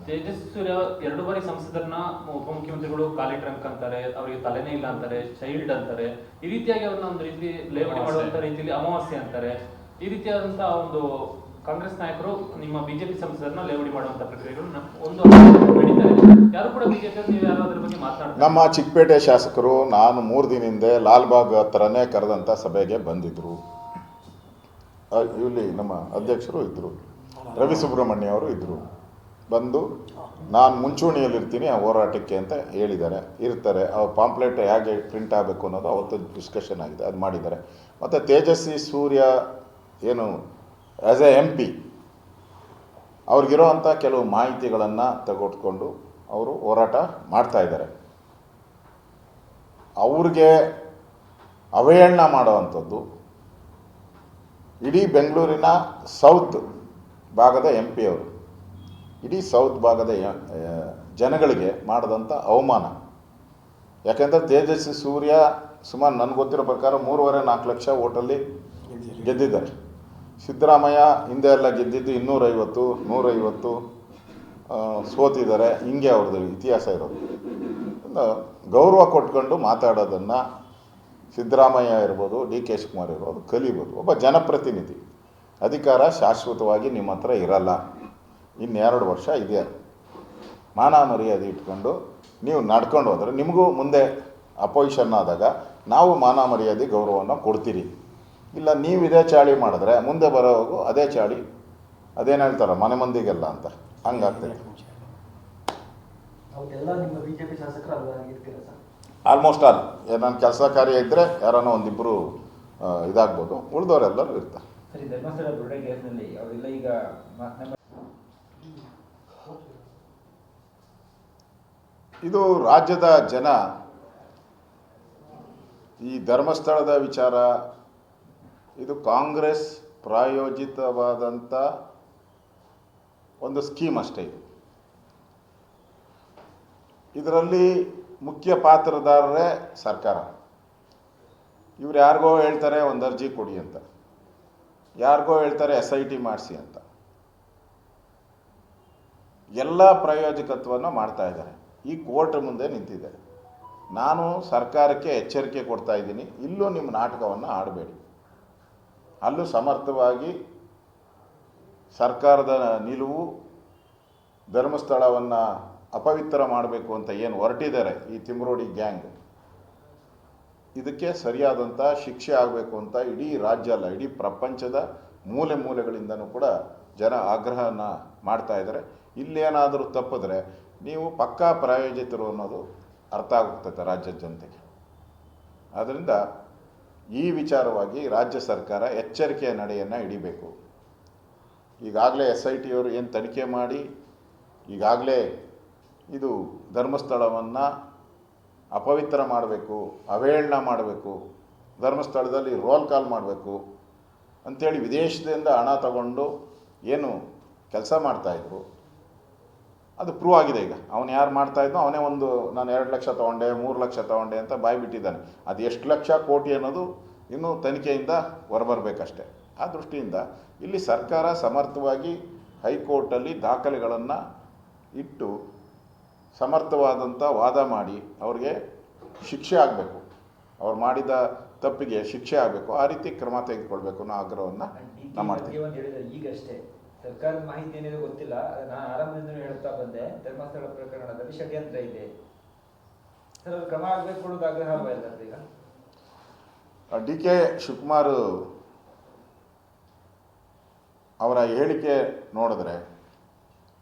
ತೇಜಸ್ವಿ ಸೂರ್ಯ 2 ಬಾರಿ ಸಂಸದರನ್ನ ಉಪಮುಖ್ಯಮಂತ್ರಿಗಳು ಕಾಲಿ ಟ್ರಂಕ್ ಅಂತಾರೆ, ಅವರಿಗೆ ತಲೆನೇ ಇಲ್ಲ ಅಂತಾರೆ, ಚೈಲ್ಡ್ ಅಂತಾರೆ. ಈ ರೀತಿಯಾಗಿ ಅವ್ರನ್ನ ಒಂದು ರೀತಿ ಲೇವಡಿ ಮಾಡುವಂತ ರೀತಿಯಲ್ಲಿ ಅಮಾವಾಸ್ಯೆ ಅಂತಾರೆ. ಈ ರೀತಿಯಾದಂತಹ ಒಂದು ಕಾಂಗ್ರೆಸ್ ನಾಯಕರು ನಿಮ್ಮ ಬಿಜೆಪಿ ಸಂಸದರನ್ನ ಲೇವಡಿ ಮಾಡುವಂತ ಪ್ರಕ್ರಿಯೆಗಳು ಒಂದು ನಡೀತಾ ಇದೆ. ಯಾರು ಕೂಡ ಬಿಜೆಪಿ ನೀವು ಯಾರು ಅದ್ರ ಬಗ್ಗೆ ಮಾತನಾಡ್ತಾರೆ? ನಮ್ಮ ಚಿಕ್ಕಪೇಟೆ ಶಾಸಕರು ನಾನು 3 ದಿನ ಹಿಂದೆ ಲಾಲ್ಬಾಗ್ ಹತ್ರನೇ ಕರೆದಂಥ ಸಭೆಗೆ ಬಂದಿದ್ದರು. ಇಲ್ಲಿ ನಮ್ಮ ಅಧ್ಯಕ್ಷರು ಇದ್ದರು, ರವಿ ಸುಬ್ರಹ್ಮಣ್ಯ ಅವರು ಇದ್ದರು. ಬಂದು ನಾನು ಮುಂಚೂಣಿಯಲ್ಲಿರ್ತೀನಿ ಆ ಹೋರಾಟಕ್ಕೆ ಅಂತ ಹೇಳಿದ್ದಾರೆ, ಇರ್ತಾರೆ. ಅವ್ರ ಪಾಂಪ್ಲೆಟ್ ಹೇಗೆ ಪ್ರಿಂಟ್ ಆಗಬೇಕು ಅನ್ನೋದು ಅವತ್ತು ಡಿಸ್ಕಷನ್ ಆಗಿದೆ, ಅದು ಮಾಡಿದ್ದಾರೆ. ಮತ್ತು ತೇಜಸ್ವಿ ಸೂರ್ಯ ಏನು ಆ್ಯಸ್ ಎ MP ಅವ್ರಿಗಿರೋವಂಥ ಕೆಲವು ಮಾಹಿತಿಗಳನ್ನು ತೆಗೆದುಕೊಂಡು ಅವರು ಹೋರಾಟ ಮಾಡ್ತಾಯಿದ್ದಾರೆ. ಅವ್ರಿಗೆ ಅವಹೇಳನ ಮಾಡೋವಂಥದ್ದು ಇಡೀ ಬೆಂಗಳೂರಿನ ಸೌತ್ ಭಾಗದ MP ಅವರು, ಇಡೀ ಸೌತ್ ಭಾಗದ ಜನಗಳಿಗೆ ಮಾಡಿದಂಥ ಅವಮಾನ. ಯಾಕೆಂದರೆ ತೇಜಸ್ವಿ ಸೂರ್ಯ ಸುಮಾರು ನನಗೆ ಗೊತ್ತಿರೋ ಪ್ರಕಾರ 3.5-4 ಲಕ್ಷ ಓಟಲ್ಲಿ ಗೆದ್ದಿದ್ದಾರೆ. ಸಿದ್ದರಾಮಯ್ಯ ಹಿಂದೆ ಎಲ್ಲ ಗೆದ್ದಿದ್ದು 250-150 ಸೋತಿದ್ದಾರೆ. ಹಿಂಗೆ ಅವ್ರದ್ದು ಇತಿಹಾಸ ಇರೋದು. ಗೌರವ ಕೊಟ್ಕೊಂಡು ಮಾತಾಡೋದನ್ನು ಸಿದ್ದರಾಮಯ್ಯ ಇರ್ಬೋದು, DK ಶಿವಕುಮಾರ್ ಇರ್ಬೋದು ಕಲಿಬೋದು. ಒಬ್ಬ ಜನಪ್ರತಿನಿಧಿ, ಅಧಿಕಾರ ಶಾಶ್ವತವಾಗಿ ನಿಮ್ಮ ಹತ್ರ ಇರಲ್ಲ, 2 ವರ್ಷ ಇದೆ. ಮಾನ ಮರ್ಯಾದೆ ಇಟ್ಕೊಂಡು ನೀವು ನಡ್ಕೊಂಡು ಹೋದರೆ ನಿಮಗೂ ಮುಂದೆ ಅಪೋಸಿಷನ್ ಆದಾಗ ನಾವು ಮಾನ ಮರ್ಯಾದೆ ಗೌರವವನ್ನು ಕೊಡ್ತೀರಿ. ಇಲ್ಲ ನೀವು ಇದೇ ಚಾಳಿ ಮಾಡಿದ್ರೆ ಮುಂದೆ ಬರೋವಾಗೂ ಅದೇ ಚಾಳಿ, ಅದೇನು ಹೇಳ್ತಾರೆ ಮನೆ ಮಂದಿಗೆಲ್ಲ ಅಂತ, ಹಂಗಾಗ್ತದೆ. ಅವತ್ತೆಲ್ಲ ನಿಮ್ಮ ಬಿಜೆಪಿ ಶಾಸಕರು ಅಲ್ಲಿ ಇರ್ತೀರಾ ಸರ್? ಆಲ್ಮೋಸ್ಟ್ ಆಲ್ ನನ್ನ ಕೆಲಸ ಕಾರ್ಯ ಇದ್ದರೆ ಯಾರನ್ನೋ ಒಂದಿಬ್ಬರು ಇದಾಗ್ಬೋದು, ಉಳಿದವರೆಲ್ಲರೂ ಇರ್ತಾರೆ. ಸರಿ, ಧರ್ಮಸ್ಥಳ ಬುರುಡೆ ಕೇಸ್ನಲ್ಲಿ ಅವರೆಲ್ಲ ಈಗ ನಮ್ಮ ಇದು ರಾಜ್ಯದ ಜನ ಈ ಧರ್ಮಸ್ಥಳದ ವಿಚಾರ ಇದು ಕಾಂಗ್ರೆಸ್ ಪ್ರಾಯೋಜಿತವಾದಂಥ ಒಂದು ಸ್ಕೀಮ್ ಅಷ್ಟೇ. ಇದು ಇದರಲ್ಲಿ ಮುಖ್ಯ ಪಾತ್ರಧಾರರೇ ಸರ್ಕಾರ. ಇವ್ರು ಯಾರಿಗೋ ಹೇಳ್ತಾರೆ ಒಂದು ಅರ್ಜಿ ಕೊಡಿ ಅಂತ, ಯಾರಿಗೋ ಹೇಳ್ತಾರೆ SIT ಮಾಡಿಸಿ ಅಂತ, ಎಲ್ಲ ಪ್ರಾಯೋಜಕತ್ವವನ್ನು ಮಾಡ್ತಾ ಇದ್ದಾರೆ. ಈ ಕೋರ್ಟ್ ಮುಂದೆ ನಿಂತಿದೆ. ನಾನು ಸರ್ಕಾರಕ್ಕೆ ಎಚ್ಚರಿಕೆ ಕೊಡ್ತಾ ಇದ್ದೀನಿ, ಇಲ್ಲೂ ನಿಮ್ಮ ನಾಟಕವನ್ನು ಆಡಬೇಡಿ. ಅಲ್ಲೂ ಸಮರ್ಥವಾಗಿ ಸರ್ಕಾರದ ನಿಲುವು ಧರ್ಮಸ್ಥಳವನ್ನು ಅಪವಿತ್ರ ಮಾಡಬೇಕು ಅಂತ ಏನು ಹೊರಟಿದ್ದಾರೆ ಈ ತಿಮ್ರೋಡಿ ಗ್ಯಾಂಗ್, ಇದಕ್ಕೆ ಸರಿಯಾದಂಥ ಶಿಕ್ಷೆ ಆಗಬೇಕು ಅಂತ ಇಡೀ ರಾಜ್ಯ ಅಲ್ಲ, ಇಡೀ ಪ್ರಪಂಚದ ಮೂಲೆ ಮೂಲೆಗಳಿಂದನೂ ಕೂಡ ಜನ ಆಗ್ರಹನ ಮಾಡ್ತಾ ಇದ್ದಾರೆ. ಇಲ್ಲೇನಾದರೂ ತಪ್ಪಿದ್ರೆ ನೀವು ಪಕ್ಕಾ ಪ್ರಾಯೋಜಿತರು ಅನ್ನೋದು ಅರ್ಥ ಆಗುತ್ತದೆ ರಾಜ್ಯದ ಜನತೆಗೆ. ಆದ್ದರಿಂದ ಈ ವಿಚಾರವಾಗಿ ರಾಜ್ಯ ಸರ್ಕಾರ ಎಚ್ಚರಿಕೆಯ ನಡೆಯನ್ನು ಹಿಡಿಬೇಕು. ಈಗಾಗಲೇ SIT ಅವರು ಏನು ತನಿಖೆ ಮಾಡಿ ಈಗಾಗಲೇ ಇದು ಧರ್ಮಸ್ಥಳವನ್ನು ಅಪವಿತ್ರ ಮಾಡಬೇಕು, ಅವಹೇಳನ ಮಾಡಬೇಕು, ಧರ್ಮಸ್ಥಳದಲ್ಲಿ ರೋಲ್ ಕಾಲ್ ಮಾಡಬೇಕು ಅಂಥೇಳಿ ವಿದೇಶದಿಂದ ಹಣ ತಗೊಂಡು ಏನು ಕೆಲಸ ಮಾಡ್ತಾಯಿದ್ರು ಅದು ಪ್ರೂವ್ ಆಗಿದೆ. ಈಗ ಅವನು ಯಾರು ಮಾಡ್ತಾಯಿದ್ನೋ ಅವನೇ ಒಂದು ನಾನು 2 ಲಕ್ಷ ತೊಗೊಂಡೆ 3 ಲಕ್ಷ ತೊಗೊಂಡೆ ಅಂತ ಬಾಯ್ಬಿಟ್ಟಿದ್ದಾನೆ. ಅದು ಎಷ್ಟು ಲಕ್ಷ ಕೋಟಿ ಅನ್ನೋದು ಇನ್ನೂ ತನಿಖೆಯಿಂದ ಹೊರಬರಬೇಕಷ್ಟೆ. ಆ ದೃಷ್ಟಿಯಿಂದ ಇಲ್ಲಿ ಸರ್ಕಾರ ಸಮರ್ಥವಾಗಿ ಹೈಕೋರ್ಟಲ್ಲಿ ದಾಖಲೆಗಳನ್ನು ಇಟ್ಟು ಸಮರ್ಥವಾದಂಥ ವಾದ ಮಾಡಿ ಅವ್ರಿಗೆ ಶಿಕ್ಷೆ ಆಗಬೇಕು, ಅವ್ರು ಮಾಡಿದ ತಪ್ಪಿಗೆ ಶಿಕ್ಷೆ ಆಗಬೇಕು, ಆ ರೀತಿ ಕ್ರಮ ತೆಗೆದುಕೊಳ್ಬೇಕು ಅನ್ನೋ ಆಗ್ರಹವನ್ನು ನಾವು ಮಾಡ್ತೀವಿ. ಈಗಷ್ಟೇ ಸರ್ಕಾರದ ಮಾಹಿತಿ ಏನಿದೆ ಗೊತ್ತಿಲ್ಲ, ನಾನು ಆರಂಭದಿಂದ ಹೇಳ್ತಾ ಬಂದೆ, ಧರ್ಮಸ್ಥಳ ಪ್ರಕರಣದಲ್ಲಿ ಷಡ್ಯಂತ್ರ ಇದೆ ಸರ್, ಕ್ರಮ ಆಗಬೇಕು ಕೊಡೋದು ಆಗ್ರಹ ಅಲ್ವಾ ಎಲ್ಲರೂ? ಈಗ DK ಶಿವಕುಮಾರ್ ಅವರ ಹೇಳಿಕೆ ನೋಡಿದ್ರೆ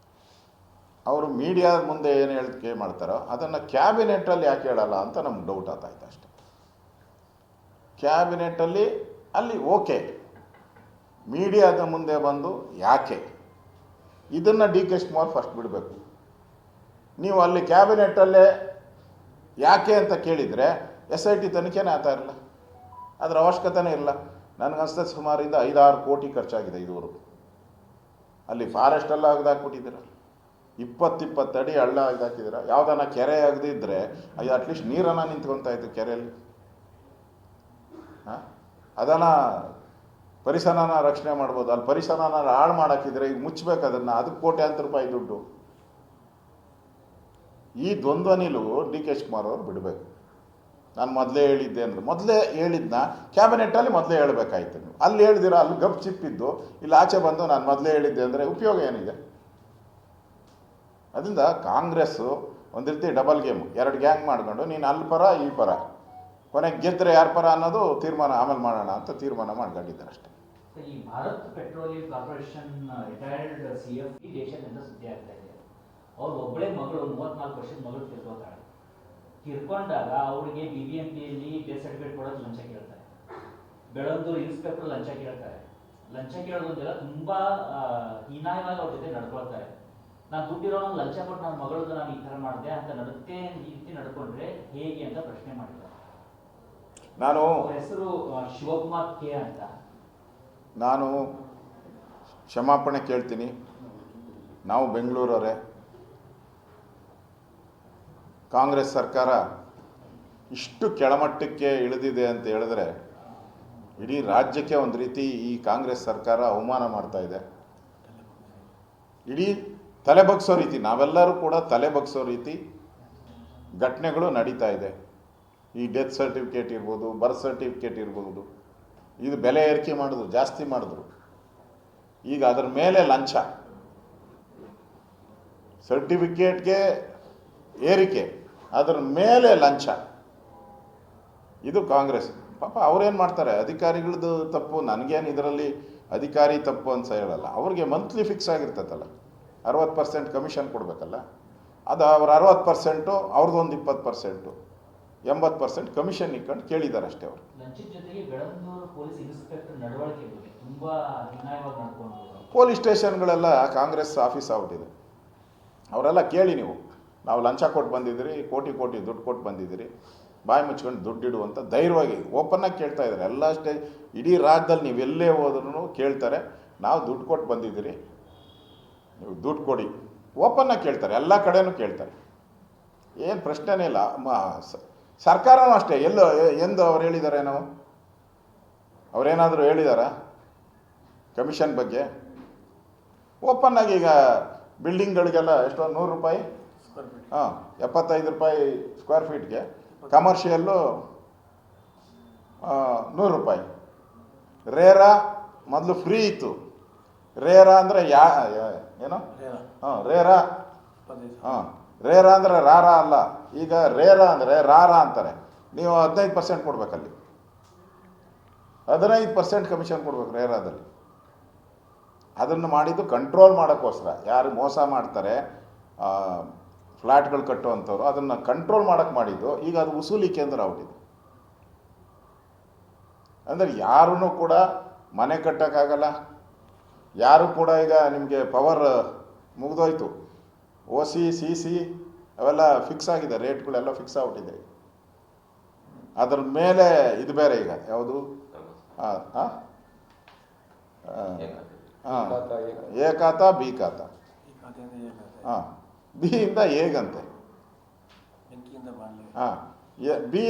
ಅವರು ಮೀಡಿಯಾದ ಮುಂದೆ ಏನು ಹೇಳಿಕೆ ಮಾಡ್ತಾರೋ ಅದನ್ನು ಕ್ಯಾಬಿನೆಟ್ಟಲ್ಲಿ ಯಾಕೆ ಹೇಳಲ್ಲ ಅಂತ ನಮ್ಗೆ ಡೌಟ್ ಆಗ್ತಾಯಿತ್ತು ಅಷ್ಟೆ. ಕ್ಯಾಬಿನೆಟ್ಟಲ್ಲಿ ಅಲ್ಲಿ ಓಕೆ, ಮೀಡಿಯಾದ ಮುಂದೆ ಬಂದು ಯಾಕೆ ಇದನ್ನು DK ಶಿವಕುಮಾರ್ ಫಸ್ಟ್ ಬಿಡಬೇಕು. ನೀವು ಅಲ್ಲಿ ಕ್ಯಾಬಿನೆಟ್ಟಲ್ಲೇ ಯಾಕೆ ಅಂತ ಕೇಳಿದರೆ SIT ತನಿಖೆನೇ ಆಗ್ತಾ ಇರಲ್ಲ, ಅದರ ಅವಶ್ಯಕತೆನೇ ಇಲ್ಲ. ನನಗನ್ಸ್ತದೆ ಸುಮಾರಿಂದ 5-6 ಕೋಟಿ ಖರ್ಚಾಗಿದೆ ಇದುವರೆಗೂ. ಅಲ್ಲಿ ಫಾರೆಸ್ಟೆಲ್ಲ ಅಗದಾಕ್ಬಿಟ್ಟಿದ್ದೀರ, 20 ಅಡಿ ಹಳ್ಳ ಅಗದಾಕಿದ್ದೀರ. ಯಾವುದನ್ನ ಕೆರೆ ಅಗದಿದ್ದರೆ ಅದು ಅಟ್ಲೀಸ್ಟ್ ನೀರನ್ನು ನಿಂತ್ಕೊತಾ ಇತ್ತು ಕೆರೆಯಲ್ಲಿ. ಅದನ್ನು ಪರಿಸರನ ರಕ್ಷಣೆ ಮಾಡ್ಬೋದು, ಅಲ್ಲಿ ಪರಿಸರನ ಹಾಳು ಮಾಡೋಕ್ಕಿದ್ರೆ ಈಗ ಮುಚ್ಚಬೇಕು ಅದನ್ನು, ಅದಕ್ಕೆ ಕೋಟ್ಯಾಂತರ ರೂಪಾಯಿ ದುಡ್ಡು. ಈ ದ್ವಂದ್ವ ನಿಲುವು DK ಶಿವಕುಮಾರ್ ಅವರು ಬಿಡಬೇಕು. ನಾನು ಮೊದಲೇ ಹೇಳಿದ್ದೆ ಅಂದರೆ ಮೊದಲೇ ಹೇಳಿದ್ನ ಕ್ಯಾಬಿನೆಟ್ಟಲ್ಲಿ ಮೊದಲೇ ಹೇಳಬೇಕಾಯ್ತು. ನೀವು ಅಲ್ಲಿ ಹೇಳ್ದಿರ ಅಲ್ಲಿ ಗಪ್ ಚಿಪ್ಪಿದ್ದು ಇಲ್ಲಿ ಆಚೆ ಬಂದು ನಾನು ಮೊದಲೇ ಹೇಳಿದ್ದೆ ಅಂದರೆ ಉಪಯೋಗ ಏನಿದೆ? ಅದರಿಂದ ಕಾಂಗ್ರೆಸ್ಸು ಒಂದು ರೀತಿ ಡಬಲ್ ಗೇಮು, 2 ಗ್ಯಾಂಗ್ ಮಾಡ್ಕೊಂಡು ನೀನು ಅಲ್ಲಿ ಪರ ಈ ಪರ, ಕೊನೆಗೆ ಗೆದ್ದರೆ ಯಾರ ಪರ ಅನ್ನೋದು ತೀರ್ಮಾನ ಆಮೇಲೆ ಮಾಡೋಣ ಅಂತ ತೀರ್ಮಾನ ಮಾಡ್ಕೊಂಡಿದ್ದಾರೆ ಅಷ್ಟೇ. ಈ Bharat petroleum corporation retired CFP ದೇಶದಿಂದ ಸುದ್ದಿ ಆಗ್ತಾ ಇದೆ. ಅವ್ರು ಒಬ್ಬಳೇ ಮಗಳು 34 ವರ್ಷದ ಮಗಳು ತಿರ್ಕೋತಾಳೆ. ತಿರ್ಕೊಂಡಾಗ ಅವ್ರಿಗೆ BBMPಯಲ್ಲಿ ಡೆತ್ ಸರ್ಟಿಫಿಕೇಟ್ ಕೊಡೋದು ಲಂಚ ಕೇಳ್ತಾರೆ, ಬೆಳಂದೂರು ಇನ್ಸ್ಪೆಕ್ಟರ್ ಲಂಚ ಕೇಳ್ತಾರೆ. ಲಂಚ ಕೇಳೋದೆಲ್ಲ ತುಂಬಾ ಹೀನಾಯವಾಗಿ ಅವ್ರ ಜೊತೆ ನಡ್ಕೊಳ್ತಾರೆ. ನಾನು ದುಡ್ಡಿರೋ ಲಂಚ ಕೊಟ್ಟು ನನ್ನ ಮಗಳದ್ದು ನಾನು ಈ ಥರ ಮಾಡಿದೆ ಅಂತ ನಡುತ್ತೆ, ಈ ರೀತಿ ನಡ್ಕೊಂಡ್ರೆ ಹೇಗೆ ಅಂತ ಪ್ರಶ್ನೆ ಮಾಡಿದ್ದಾರೆ. ನಾನು ಹೆಸರು ಶಿವಕುಮಾರ್ K ಅಂತ. ನಾನು ಕ್ಷಮಾಪಣೆ ಕೇಳ್ತೀನಿ. ನಾವು ಬೆಂಗಳೂರವರೇ, ಕಾಂಗ್ರೆಸ್ ಸರ್ಕಾರ ಇಷ್ಟು ಕೆಳಮಟ್ಟಕ್ಕೆ ಇಳಿದಿದೆ ಅಂತ ಹೇಳಿದ್ರೆ ಇಡೀ ರಾಜ್ಯಕ್ಕೆ ಒಂದು ರೀತಿ ಈ ಕಾಂಗ್ರೆಸ್ ಸರ್ಕಾರ ಅವಮಾನ ಮಾಡ್ತಾ ಇದೆ. ಇಡೀ ತಲೆ ಬಗ್ಸೋ ರೀತಿ, ನಾವೆಲ್ಲರೂ ಕೂಡ ತಲೆ ಬಗ್ಸೋ ರೀತಿ ಘಟನೆಗಳು ನಡೀತಾ ಇದೆ. ಈ ಡೆತ್ ಸರ್ಟಿಫಿಕೇಟ್ ಇರ್ಬೋದು, ಬರ್ತ್ ಸರ್ಟಿಫಿಕೇಟ್ ಇರ್ಬೋದು, ಇದು ಬೆಲೆ ಏರಿಕೆ ಮಾಡಿದ್ರು, ಜಾಸ್ತಿ ಮಾಡಿದ್ರು. ಈಗ ಅದರ ಮೇಲೆ ಲಂಚ, ಸರ್ಟಿಫಿಕೇಟ್ಗೆ ಏರಿಕೆ, ಅದರ ಮೇಲೆ ಲಂಚ. ಇದು ಕಾಂಗ್ರೆಸ್. ಪಾಪ ಅವ್ರೇನು ಮಾಡ್ತಾರೆ, ಅಧಿಕಾರಿಗಳದ್ದು ತಪ್ಪು, ನನಗೇನು ಇದರಲ್ಲಿ ಅಧಿಕಾರಿ ತಪ್ಪು ಅಂತ ಹೇಳಲ್ಲ. ಅವ್ರಿಗೆ ಮಂತ್ಲಿ ಫಿಕ್ಸ್ ಆಗಿರ್ತೈತಲ್ಲ, 60% ಕಮಿಷನ್ ಕೊಡಬೇಕಲ್ಲ. ಅದು ಅವ್ರು 60%, ಅವ್ರದ್ದು ಒಂದು 20%, 80% ಕಮಿಷನ್ ಇಟ್ಕೊಂಡು ಕೇಳಿದ್ದಾರೆ ಅಷ್ಟೇ ಅವರು. ಲಂಚದ ಜೊತೆಗೆ ಬೆಳಂದೂರು ಪೊಲೀಸ್ ಇನ್ಸ್ಪೆಕ್ಟರ್ ನಡವಳಿಕೆ ಬಗ್ಗೆ ತುಂಬಾ ಹೀನಾಯವಾಗಿ ನಡ್ಕೊಂಡು ಪೊಲೀಸ್ ಸ್ಟೇಷನ್ಗಳೆಲ್ಲ ಕಾಂಗ್ರೆಸ್ ಆಫೀಸ್ ಆಗ್ಬಿಟ್ಟಿದೆ. ಅವರೆಲ್ಲ ಕೇಳಿ ನೀವು, ನಾವು ಲಂಚ ಕೊಟ್ಟು ಬಂದಿದ್ದೀರಿ, ಕೋಟಿ ದುಡ್ಡು ಕೊಟ್ಟು ಬಂದಿದ್ದೀರಿ, ಬಾಯಿ ಮುಚ್ಕೊಂಡು ದುಡ್ಡಿಡು ಅಂತ ಧೈರ್ಯವಾಗಿ ಓಪನ್ನಾಗಿ ಕೇಳ್ತಾ ಇದ್ದಾರೆ. ಎಲ್ಲ ಇಡೀ ರಾಜ್ಯದಲ್ಲಿ ನೀವು ಎಲ್ಲೇ ಹೋದ್ರೂ ಕೇಳ್ತಾರೆ, ನಾವು ದುಡ್ಡು ಕೊಟ್ಟು ಬಂದಿದ್ದೀರಿ, ನೀವು ದುಡ್ಡು ಕೊಡಿ, ಓಪನ್ನಾಗಿ ಕೇಳ್ತಾರೆ, ಎಲ್ಲ ಕಡೆನೂ ಕೇಳ್ತಾರೆ, ಏನು ಪ್ರಶ್ನೆನೇ ಇಲ್ಲ. ಸರ್ಕಾರನೂ ಅಷ್ಟೇ, ಎಂದು ಅವ್ರು ಹೇಳಿದ್ದಾರೆ, ನಾವು ಅವರೇನಾದರೂ ಹೇಳಿದಾರಾ ಕಮಿಷನ್ ಬಗ್ಗೆ? ಓಪನ್ನಾಗಿ ಈಗ ಬಿಲ್ಡಿಂಗ್ಗಳಿಗೆಲ್ಲ ಎಷ್ಟೋ ₹100, ಹಾಂ, ₹75 ಸ್ಕ್ವೇರ್ ಫೀಟ್ಗೆ, ಕಮರ್ಷಿಯಲ್ಲು ₹100. ರೇರಾ ಮೊದಲು ಫ್ರೀ ಇತ್ತು. ರೇರಾ ಅಂದರೆ ಏನು? ಹಾಂ, ರೇರಾ. ಹಾಂ, ರೇರಾ ಅಂದರೆ ರಾರಾ ಅಲ್ಲ, ಈಗ ರೇರಾ ಅಂದರೆ ರಾರಾ ಅಂತಾರೆ. ನೀವು 15% ಕೊಡ್ಬೇಕಲ್ಲಿ, 15% ಕಮಿಷನ್ ಕೊಡ್ಬೇಕು ರೇರಾದಲ್ಲಿ. ಅದನ್ನು ಮಾಡಿದ್ದು ಕಂಟ್ರೋಲ್ ಮಾಡೋಕ್ಕೋಸ್ಕರ. ಯಾರು ಮೋಸ ಮಾಡ್ತಾರೆ ಫ್ಲ್ಯಾಟ್ಗಳು ಕಟ್ಟುವಂಥವ್ರು, ಅದನ್ನು ಕಂಟ್ರೋಲ್ ಮಾಡೋಕ್ಕೆ ಮಾಡಿದ್ದು. ಈಗ ಅದು ವಸೂಲಿ ಕೇಂದ್ರ ಆಗ್ಬಿಟ್ಟಿದೆ. ಅಂದರೆ ಯಾರೂ ಕೂಡ ಮನೆ ಕಟ್ಟೋಕ್ಕಾಗಲ್ಲ, ಯಾರು ಕೂಡ ಈಗ ನಿಮಗೆ ಪವರ್ ಮುಗಿದೋಯ್ತು. OC CC ಅವೆಲ್ಲ ಫಿಕ್ಸ್ ಆಗಿದೆ, ರೇಟ್ಗಳೆಲ್ಲ ಫಿಕ್ಸ್ ಆಗ್ಬಿಟ್ಟಿದೆ. ಅದ್ರ ಮೇಲೆ ಇದು ಬೇರೆ ಈಗ ಯಾವುದು ಎ ಖಾತಾ ಬಿ ಖಾತಾ. ಹಾಂ, ಬಿ ಇಂದ ಎಗಂತೆ. ಹಾಂ, ಬಿ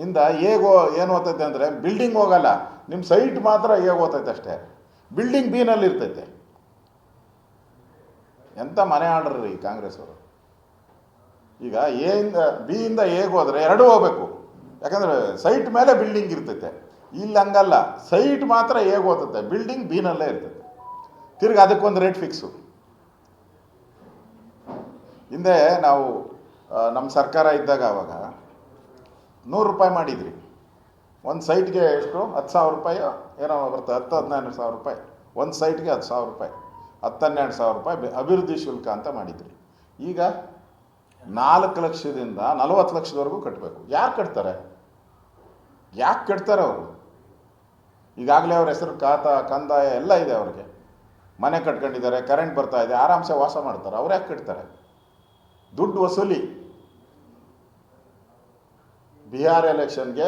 ಇಂದ ಎಗೋ ಏನು ಓದ್ತೈತೆ ಅಂದರೆ ಬಿಲ್ಡಿಂಗ್ ಹೋಗಲ್ಲ, ನಿಮ್ಮ ಸೈಟ್ ಮಾತ್ರ ಹೇಗೆ ಓದ್ತೈತೆ ಅಷ್ಟೇ, ಬಿಲ್ಡಿಂಗ್ ಬಿನಲ್ಲಿ ಇರ್ತೈತೆ. ಎಂಥ ಮನೆ ಆರ್ಡ್ರಿ ಕಾಂಗ್ರೆಸ್ ಅವರು. ಈಗ ಬಿ ಇಂದ ಎಗೆ ಹೋದರೆ ಎರಡೂ ಹೋಗ್ಬೇಕು, ಯಾಕಂದರೆ ಸೈಟ್ ಮೇಲೆ ಬಿಲ್ಡಿಂಗ್ ಇರ್ತೈತೆ. ಇಲ್ಲಿ ಹಂಗಲ್ಲ, ಸೈಟ್ ಮಾತ್ರ ಹೇಗೆ ಓದ್ತೈತೆ, ಬಿಲ್ಡಿಂಗ್ ಬಿನಲ್ಲೇ ಇರ್ತೈತೆ. ತಿರ್ಗಿ ಅದಕ್ಕೊಂದು ರೇಟ್ ಫಿಕ್ಸು. ಹಿಂದೆ ನಾವು ನಮ್ಮ ಸರ್ಕಾರ ಇದ್ದಾಗ ಆವಾಗ ₹100 ಮಾಡಿದ್ರಿ. ಒಂದು ಸೈಟ್ಗೆ ಎಷ್ಟು ₹10,000 ಏನೋ ಬರ್ತದೆ, 10-12 ಒಂದು ಸೈಟ್ಗೆ ₹10,000, 10-12 ಅಭಿವೃದ್ಧಿ ಶುಲ್ಕ ಅಂತ ಮಾಡಿದ್ರಿ. ಈಗ 4 ಲಕ್ಷದಿಂದ 40 ಲಕ್ಷದವರೆಗೂ ಕಟ್ಟಬೇಕು. ಯಾರು ಕಟ್ತಾರೆ? ಯಾಕೆ ಕಟ್ತಾರೆ ಅವರು? ಈಗಾಗಲೇ ಅವ್ರ ಹೆಸರು ಖಾತಾ ಕಂದಾಯ ಎಲ್ಲ ಇದೆ, ಅವ್ರಿಗೆ ಮನೆ ಕಟ್ಕೊಂಡಿದ್ದಾರೆ, ಕರೆಂಟ್ ಬರ್ತಾ ಇದೆ, ಆರಾಮ್ಸೆ ವಾಸ ಮಾಡ್ತಾರೆ. ಅವ್ರು ಯಾಕೆ ಕಟ್ತಾರೆ? ದುಡ್ಡು ವಸೂಲಿ. ಬಿಹಾರ್ ಎಲೆಕ್ಷನ್ಗೆ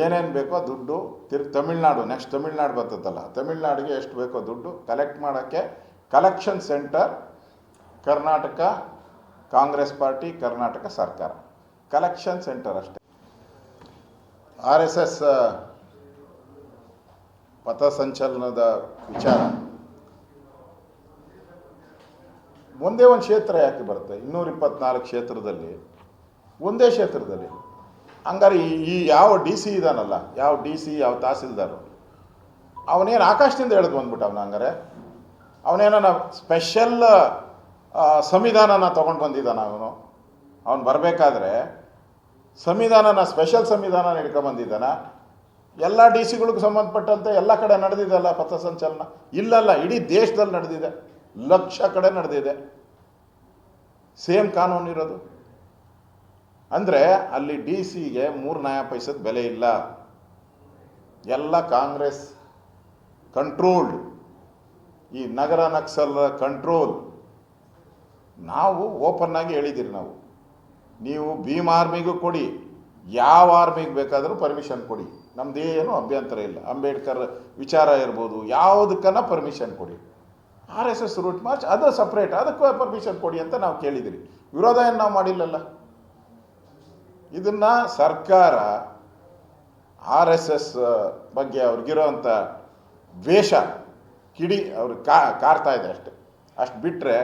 ಏನೇನು ಬೇಕೋ ದುಡ್ಡು, ತಿರ್ಗಿ ತಮಿಳ್ನಾಡು, ನೆಕ್ಸ್ಟ್ ತಮಿಳ್ನಾಡು ಬರ್ತದಲ್ಲ, ತಮಿಳ್ನಾಡಿಗೆ ಎಷ್ಟು ಬೇಕೋ ದುಡ್ಡು ಕಲೆಕ್ಟ್ ಮಾಡೋಕ್ಕೆ collection centre Karnataka Congress party, Karnataka ಸರ್ಕಾರ ಕಲೆಕ್ಷನ್ ಸೆಂಟರ್ ಅಷ್ಟೇ. RSS ಪಥಸಂಚಲನದ ವಿಚಾರ ಒಂದೇ ಒಂದು ಕ್ಷೇತ್ರ ಯಾಕೆ ಬರುತ್ತೆ? 224 ಕ್ಷೇತ್ರದಲ್ಲಿ ಒಂದೇ ಕ್ಷೇತ್ರದಲ್ಲಿ ಹಂಗಾರೆ ಈ ಯಾವ DC ಇದಾನಲ್ಲ, ಯಾವ DC ಯಾವ ತಹಸೀಲ್ದಾರು ಅವನೇನು ಆಕಾಶದಿಂದ ಎಳೆದು ಬಂದ್ಬಿಟ್ಟು ಹಂಗಾರೆ ಅವನೇನ ಸ್ಪೆಷಲ್ ಸಂವಿಧಾನನ ತೊಗೊಂಡು ಬಂದಿದ್ದಾನ ಅವನು ಬರಬೇಕಾದ್ರೆ ಸಂವಿಧಾನನ ಸ್ಪೆಷಲ್ ಸಂವಿಧಾನ ಹಿಡ್ಕೊಂಬಂದಿದ್ದಾನ. ಎಲ್ಲ DCಗಳಿಗೂ ಸಂಬಂಧಪಟ್ಟಂತೆ ಎಲ್ಲ ಕಡೆ ನಡೆದಿದೆ ಪಥಸಂಚಲನ? ಇಲ್ಲಲ್ಲ, ಇಡೀ ದೇಶದಲ್ಲಿ ನಡೆದಿದೆ, ಲಕ್ಷ ಕಡೆ ನಡೆದಿದೆ, ಸೇಮ್ ಕಾನೂನು ಇರೋದು. ಅಂದರೆ ಅಲ್ಲಿ DCಗೆ 3 ಪೈಸದ ಬೆಲೆ ಇಲ್ಲ. ಎಲ್ಲ ಕಾಂಗ್ರೆಸ್ ಕಂಟ್ರೋಲ್ಡ್, ಈ ನಗರ ನಕ್ಸಲ್ ಕಂಟ್ರೋಲ್. ನಾವು ಓಪನ್ ಆಗಿ ಹೇಳಿದ್ದೀರಿ, ನೀವು ಭೀಮ್ ಆರ್ಮಿಗೂ ಕೊಡಿ, ಯಾವ ಆರ್ಮಿಗೆ ಬೇಕಾದರೂ ಪರ್ಮಿಷನ್ ಕೊಡಿ, ನಮ್ಮದೇನು ಅಭ್ಯಂತರ ಇಲ್ಲ. ಅಂಬೇಡ್ಕರ್ ವಿಚಾರ ಇರ್ಬೋದು, ಯಾವುದಕ್ಕನ್ನ ಪರ್ಮಿಷನ್ ಕೊಡಿ. RSS ರೂಟ್ ಮಾರ್ಚ್ ಅದು ಸಪ್ರೇಟ್, ಅದಕ್ಕೂ ಪರ್ಮಿಷನ್ ಕೊಡಿ ಅಂತ ನಾವು ಕೇಳಿದ್ದೀರಿ. ವಿರೋಧ ಏನು ನಾವು ಮಾಡಿಲ್ಲಲ್ಲ. ಇದನ್ನು ಸರ್ಕಾರ RSS ಬಗ್ಗೆ ಅವ್ರಿಗಿರೋವಂಥ ದ್ವೇಷ ಕಿಡಿ ಅವ್ರಿಗೆ ಕಾರ್ತಾ ಇದೆ ಅಷ್ಟೆ. ಅಷ್ಟು ಬಿಟ್ಟರೆ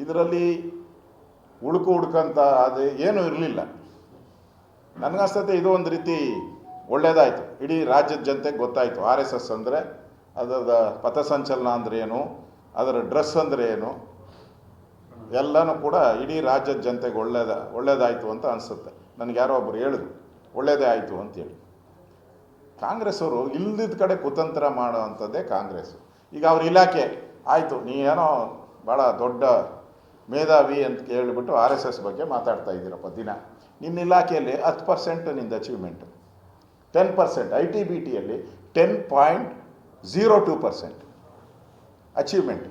ಇದರಲ್ಲಿ ಹುಡುಕಂತ ಅದು ಏನೂ ಇರಲಿಲ್ಲ. ನನಗನ್ಸ್ತತೆ ಇದು ಒಂದು ರೀತಿ ಒಳ್ಳೆಯದಾಯಿತು. ಇಡೀ ರಾಜ್ಯದ ಜನತೆಗೆ ಗೊತ್ತಾಯಿತು RSS ಅಂದರೆ, ಅದರ ಪಥಸಂಚಲನ ಅಂದರೆ ಏನು, ಅದರ ಡ್ರೆಸ್ ಅಂದರೆ ಏನು, ಎಲ್ಲನೂ ಕೂಡ ಇಡೀ ರಾಜ್ಯದ ಜನತೆಗೆ ಒಳ್ಳೆಯದಾಯಿತು ಅಂತ ಅನಿಸುತ್ತೆ. ನನಗೆ ಯಾರೋ ಒಬ್ಬರು ಹೇಳಿದ್ರು ಒಳ್ಳೆಯದೇ ಆಯಿತು ಅಂತೇಳಿ. ಕಾಂಗ್ರೆಸ್ ಅವರು ಇಲ್ಲದಿದ್ದ ಕಡೆ ಕುತಂತ್ರ ಮಾಡೋ ಅಂಥದ್ದೇ ಕಾಂಗ್ರೆಸ್ಸು. ಈಗ ಅವ್ರ ಇಲಾಖೆ ಆಯಿತು, ನೀ ಏನೋ ಭಾಳ ದೊಡ್ಡ ಮೇಧಾವಿ ಅಂತ ಕೇಳಿಬಿಟ್ಟು RSS ಬಗ್ಗೆ ಮಾತಾಡ್ತಾ ಇದ್ದೀರಪ್ಪ ದಿನ. ನಿನ್ನ ಇಲಾಖೆಯಲ್ಲಿ 10% ನಿಂದ ಅಚೀವ್ಮೆಂಟ್, 10% IT/BTಯಲ್ಲಿ 10.02% ಅಚೀವ್ಮೆಂಟ್,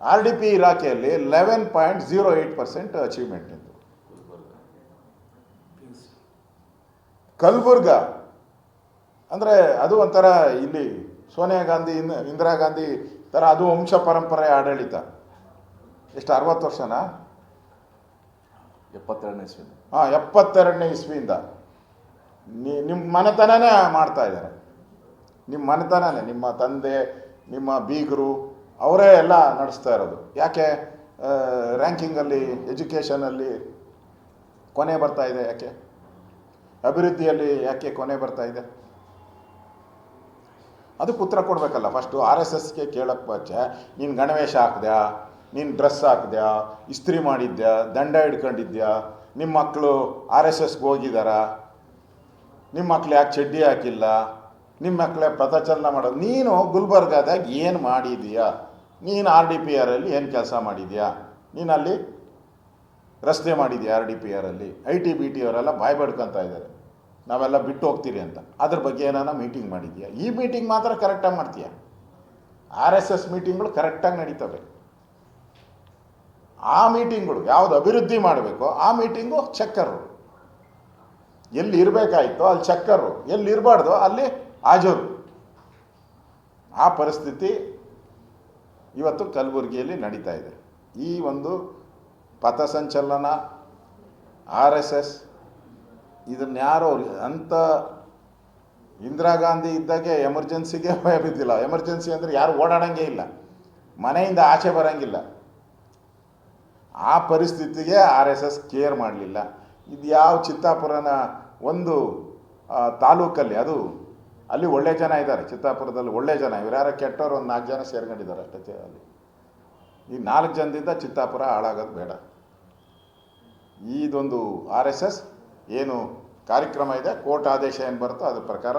RDP ಇಲಾಖೆಯಲ್ಲಿ 11.08% ಅಚೀವ್ಮೆಂಟ್ ಇತ್ತು. ಕಲಬುರ್ಗ ಅಂದರೆ ಅದು ಒಂಥರ ಇಲ್ಲಿ ಸೋನಿಯಾ ಗಾಂಧಿ ಇಂದಿರಾ ಗಾಂಧಿ ಥರ ಅದು ವಂಶ ಪರಂಪರೆ ಆಡಳಿತ. ಎಷ್ಟು 60 ವರ್ಷನಾ? 72ನೇ ಇಸ್ವಿ. 72ನೇ ಇಸ್ವಿಯಿಂದ ನಿಮ್ಮ ಮನೆತನನೇ ಮಾಡ್ತಾ ಇದ್ದಾರೆ. ನಿಮ್ಮ ಮನೆತನನೇ, ನಿಮ್ಮ ತಂದೆ, ನಿಮ್ಮ ಬೀಗರು ಅವರೇ ಎಲ್ಲ ನಡೆಸ್ತಾ ಇರೋದು. ಯಾಕೆ ರ್ಯಾಂಕಿಂಗಲ್ಲಿ, ಎಜುಕೇಷನಲ್ಲಿ ಕೊನೆ ಬರ್ತಾ ಇದೆ? ಯಾಕೆ ಅಭಿವೃದ್ಧಿಯಲ್ಲಿ ಯಾಕೆ ಕೊನೆ ಬರ್ತಾ ಇದೆ? ಅದಕ್ಕೆ ಉತ್ತರ ಕೊಡಬೇಕಲ್ಲ. ಫಸ್ಟು RSSಗೆ ಕೇಳೋಕ್ಕೆ ಮುಂಚೆ ನೀನು ಗಣವೇಶ ಹಾಕ್ದ್ಯಾ, ನೀನು ಡ್ರೆಸ್ ಹಾಕ್ದ್ಯಾ, ಇಸ್ತ್ರಿ ಮಾಡಿದ್ಯಾ, ದಂಡ ಹಿಡ್ಕೊಂಡಿದ್ಯಾ, ನಿಮ್ಮ ಮಕ್ಕಳು RSSಗೆ ಹೋಗಿದ್ದಾರಾ, ನಿಮ್ಮ ಮಕ್ಳು ಯಾಕೆ ಚಡ್ಡಿ ಹಾಕಿಲ್ಲ, ನಿಮ್ಮ ಮಕ್ಕಳೇ ಪಥಚಲನ ಮಾಡೋದು. ನೀನು ಗುಲ್ಬರ್ಗಾದಾಗ ಏನು ಮಾಡಿದೀಯಾ? ನೀನು RDPRಲ್ಲಿ ಏನು ಕೆಲಸ ಮಾಡಿದ್ಯಾ? ನೀನು ಅಲ್ಲಿ ರಸ್ತೆ ಮಾಡಿದ್ಯಾ? RDPRಲ್ಲಿ IT/BT ಅವರೆಲ್ಲ ಬಾಯ್ ಬಡ್ಕೊತ ಇದ್ದಾರೆ, ನಾವೆಲ್ಲ ಬಿಟ್ಟು ಹೋಗ್ತೀರಿ ಅಂತ. ಅದ್ರ ಬಗ್ಗೆ ಏನಾನ ಮೀಟಿಂಗ್ ಮಾಡಿದ್ಯಾ? ಈ ಮೀಟಿಂಗ್ ಮಾತ್ರ ಕರೆಕ್ಟಾಗಿ ಮಾಡ್ತೀಯ. RSS ಮೀಟಿಂಗ್ಗಳು ಕರೆಕ್ಟಾಗಿ ನಡೀತವೆ. ಆ ಮೀಟಿಂಗ್ಗಳು ಯಾವುದು ಅಭಿವೃದ್ಧಿ ಮಾಡಬೇಕು ಆ ಮೀಟಿಂಗು ಚೆಕ್ಕರು. ಎಲ್ಲಿ ಇರಬೇಕಾಯಿತು ಅಲ್ಲಿ ಚೆಕ್ಕರು, ಎಲ್ಲಿ ಇರಬಾರ್ದು ಅಲ್ಲಿ ಹಾಜರು. ಆ ಪರಿಸ್ಥಿತಿ ಇವತ್ತು ಕಲಬುರಗಿಯಲ್ಲಿ ನಡೀತಾ ಇದೆ. ಈ ಒಂದು ಪಥಸಂಚಲನ RSS ಇದನ್ಯಾರೋ ಅಂಥ ಇಂದಿರಾ ಗಾಂಧಿ ಇದ್ದಾಗೆ ಎಮರ್ಜೆನ್ಸಿಗೆ ಭಯ ಬಿದ್ದಿಲ್ಲ. ಎಮರ್ಜೆನ್ಸಿ ಅಂದರೆ ಯಾರು ಓಡಾಡಂಗೆ ಇಲ್ಲ, ಮನೆಯಿಂದ ಆಚೆ ಬರೋಂಗಿಲ್ಲ. ಆ ಪರಿಸ್ಥಿತಿಗೆ RSS ಕೇರ್ ಮಾಡಲಿಲ್ಲ. ಇದು ಯಾವ ಚಿತ್ತಾಪುರನ ಒಂದು ತಾಲೂಕಲ್ಲಿ, ಅದು ಅಲ್ಲಿ ಒಳ್ಳೆ ಜನ ಇದ್ದಾರೆ, ಚಿತ್ತಾಪುರದಲ್ಲಿ ಒಳ್ಳೆ ಜನ, ಇವರ್ಯಾರ ಕೆಟ್ಟವರು ಒಂದು 4 ಜನ ಸೇರ್ಕೊಂಡಿದ್ದಾರೆ ಅಷ್ಟೇ. ಅಲ್ಲಿ ಈ 4 ಜನದಿಂದ ಚಿತ್ತಾಪುರ ಹಾಳಾಗೋದು ಬೇಡ. ಇದೊಂದು RSS ಏನು ಕಾರ್ಯಕ್ರಮ ಇದೆ, ಕೋರ್ಟ್ ಆದೇಶ ಏನು ಬರುತ್ತೋ ಅದ್ರ ಪ್ರಕಾರ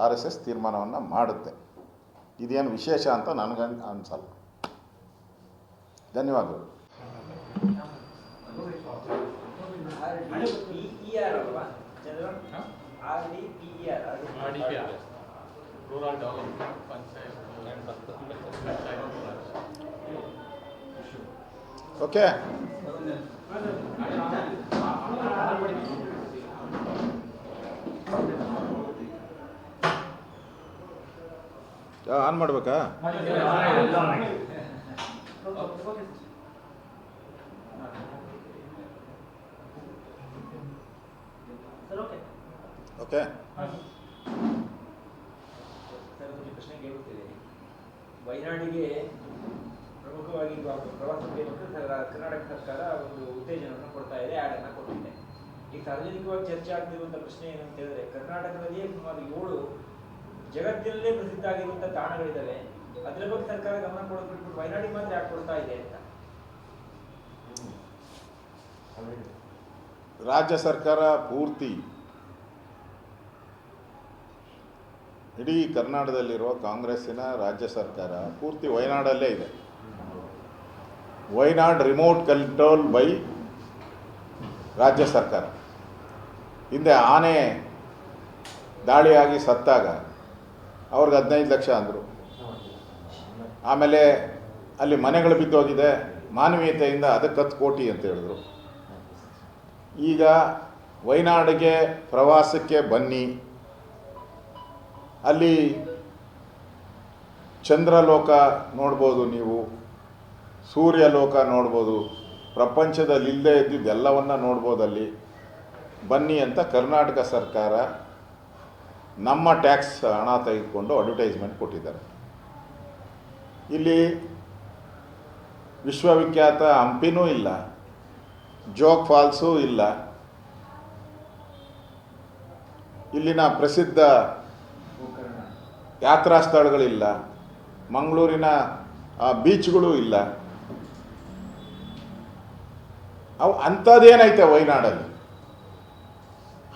RSS ತೀರ್ಮಾನವನ್ನು ಮಾಡುತ್ತೆ. ಇದೇನು ವಿಶೇಷ ಅಂತ ನನಗೆ ಅನಿಸಲ್ಲ. ಧನ್ಯವಾದಗಳು. Rural development panchayat okay, on ಮಾಡಬೇಕಾ? ಓಕೆ, ಪ್ರಶ್ನೆ ಕೇಳುತ್ತೇವೆ. ವಯನಾಡಿಗೆ ಪ್ರಮುಖವಾಗಿ ಪ್ರವಾಸೋದ್ಯಮಕ್ಕೆ ಕರ್ನಾಟಕ ಸರ್ಕಾರ ಒಂದು ಉತ್ತೇಜನವನ್ನು ಕೊಡ್ತಾ ಇದೆ, ಆ್ಯಡನ್ನು ಕೊಟ್ಟಿದೆ. ಈಗ ಸಾರ್ವಜನಿಕವಾಗಿ ಚರ್ಚೆ ಆಗ್ತಿರುವಂಥ ಪ್ರಶ್ನೆ ಏನಂತ ಹೇಳಿದ್ರೆ, ಕರ್ನಾಟಕದಲ್ಲಿಯೇ ಸುಮಾರು 7 ಜಗತ್ತಿನಲ್ಲೇ ಪ್ರಸಿದ್ಧ ಆಗಿರುವಂಥ ತಾಣಗಳಿದ್ದಾವೆ, ಅದರ ಬಗ್ಗೆ ಸರ್ಕಾರ ಗಮನ ಕೊಡೋದು ಬಿಟ್ಬಿಟ್ಟು ವಯನಾಡಿಗೆ ಮಾತ್ರ ಯಾಕೆ ಕೊಡ್ತಾ ಇದೆ ಅಂತ. ರಾಜ್ಯ ಸರ್ಕಾರ ಪೂರ್ತಿ ಇಡೀ ಕರ್ನಾಟಕದಲ್ಲಿರುವ ಕಾಂಗ್ರೆಸ್ಸಿನ ರಾಜ್ಯ ಸರ್ಕಾರ ಪೂರ್ತಿ ವಯನಾಡಲ್ಲೇ ಇದೆ. ವಯನಾಡ್ ರಿಮೋಟ್ ಕಂಟ್ರೋಲ್ ಬೈ ರಾಜ್ಯ ಸರ್ಕಾರ. ಹಿಂದೆ ಆನೆ ದಾಳಿಯಾಗಿ ಸತ್ತಾಗ ಅವ್ರಿಗೆ 15 ಲಕ್ಷ ಅಂದರು. ಆಮೇಲೆ ಅಲ್ಲಿ ಮನೆಗಳು ಬಿದ್ದೋಗಿದೆ, ಮಾನವೀಯತೆಯಿಂದ ಅದಕ್ಕೆ 10 ಕೋಟಿ ಅಂತ ಹೇಳಿದ್ರು. ಈಗ ವಯನಾಡಿಗೆ ಪ್ರವಾಸಕ್ಕೆ ಬನ್ನಿ, ಅಲ್ಲಿ ಚಂದ್ರಲೋಕ ನೋಡ್ಬೋದು, ನೀವು ಸೂರ್ಯಲೋಕ ನೋಡ್ಬೋದು, ಪ್ರಪಂಚದಲ್ಲಿ ಇಲ್ಲದೆ ಇದ್ದಿದ್ದೆಲ್ಲವನ್ನು ನೋಡ್ಬೋದು. ಅಲ್ಲಿ ಬನ್ನಿ ಅಂತ ಕರ್ನಾಟಕ ಸರ್ಕಾರ ನಮ್ಮ ಟ್ಯಾಕ್ಸ್ ಹಣ ತೆಗೆದುಕೊಂಡು ಅಡ್ವರ್ಟೈಸ್ಮೆಂಟ್ ಕೊಟ್ಟಿದ್ದಾರೆ. ಇಲ್ಲಿ ವಿಶ್ವವಿಖ್ಯಾತ ಹಂಪಿನೂ ಇಲ್ಲ, ಜೋಗ್ ಫಾಲ್ಸೂ ಇಲ್ಲ, ಇಲ್ಲಿನ ಪ್ರಸಿದ್ಧ ಯಾತ್ರಾ ಸ್ಥಳಗಳಿಲ್ಲ, ಮಂಗಳೂರಿನ ಬೀಚ್ಗಳು ಇಲ್ಲ. ಅವು ಅಂಥದ್ದೇನೈತೆ ವಯನಾಡಲ್ಲಿ?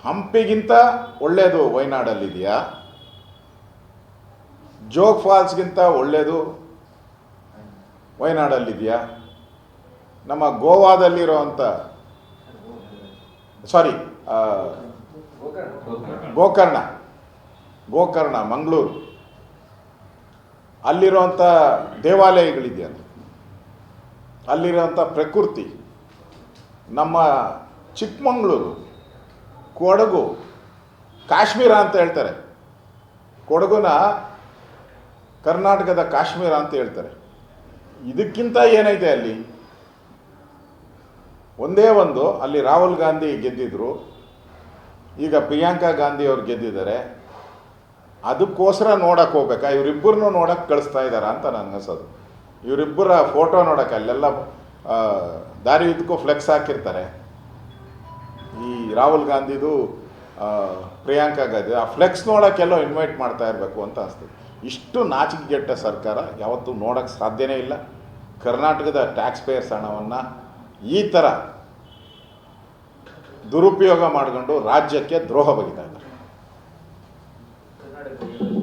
ಹಂಪಿಗಿಂತ ಒಳ್ಳೆಯದು ವಯನಾಡಲ್ಲಿದೆಯಾ? ಜೋಗ್ ಫಾಲ್ಸ್ಗಿಂತ ಒಳ್ಳೆಯದು ವಯನಾಡಲ್ಲಿದೆಯಾ? ನಮ್ಮ ಗೋವಾದಲ್ಲಿರುವಂಥ ಸಾರಿ ಗೋಕರ್ಣ ಮಂಗಳೂರು ಅಲ್ಲಿರುವಂಥ ದೇವಾಲಯಗಳಿದೆಯಲ್ಲ, ಅಲ್ಲಿರುವಂಥ ಪ್ರಕೃತಿ, ನಮ್ಮ ಚಿಕ್ಕಮಗಳೂರು, ಕೊಡಗು, ಕಾಶ್ಮೀರ ಅಂತ ಹೇಳ್ತಾರೆ, ಕೊಡಗುನ ಕರ್ನಾಟಕದ ಕಾಶ್ಮೀರ ಅಂತ ಹೇಳ್ತಾರೆ. ಇದಕ್ಕಿಂತ ಏನೈತೆ ಅಲ್ಲಿ? ಒಂದೇ ಒಂದು, ಅಲ್ಲಿ ರಾಹುಲ್ ಗಾಂಧಿ ಗೆದ್ದಿದ್ರು, ಈಗ ಪ್ರಿಯಾಂಕಾ ಗಾಂಧಿ ಅವ್ರು ಗೆದ್ದಿದ್ದಾರೆ. ಅದಕ್ಕೋಸ್ಕರ ನೋಡಕ್ಕೆ ಹೋಗ್ಬೇಕಾ? ಇವರಿಬ್ಬರನ್ನೂ ನೋಡಕ್ಕೆ ಕಳಿಸ್ತಾ ಇದ್ದಾರಾ ಅಂತ ನನಗನ್ಸೋದು. ಇವರಿಬ್ಬರ ಫೋಟೋ ನೋಡೋಕ್ಕೆ ಅಲ್ಲೆಲ್ಲ ದಾರಿ ಉದ್ದಕ್ಕೂ ಫ್ಲೆಕ್ಸ್ ಹಾಕಿರ್ತಾರೆ. ಈ ರಾಹುಲ್ ಗಾಂಧಿದು ಪ್ರಿಯಾಂಕಾ ಗಾಂಧಿ ಆ ಫ್ಲೆಕ್ಸ್ ನೋಡೋಕ್ಕೆಲ್ಲೋ ಇನ್ವೈಟ್ ಮಾಡ್ತಾ ಇರಬೇಕು ಅಂತ ಅನಿಸ್ತದೆ. ಇಷ್ಟು ನಾಚಿಕೆಗೆಟ್ಟ ಸರ್ಕಾರ ಯಾವತ್ತೂ ನೋಡೋಕ್ಕೆ ಸಾಧ್ಯನೇ ಇಲ್ಲ. ಕರ್ನಾಟಕದ ಟ್ಯಾಕ್ಸ್ ಪೇಯರ್ಸ್ ಹಣವನ್ನು ಈ ಥರ ದುರುಪಯೋಗ ಮಾಡಿಕೊಂಡು ರಾಜ್ಯಕ್ಕೆ ದ್ರೋಹ ಬಗೆತಾ ಇದ್ದಾರೆ. ಕರ್ನಾಟಕದಲ್ಲಿ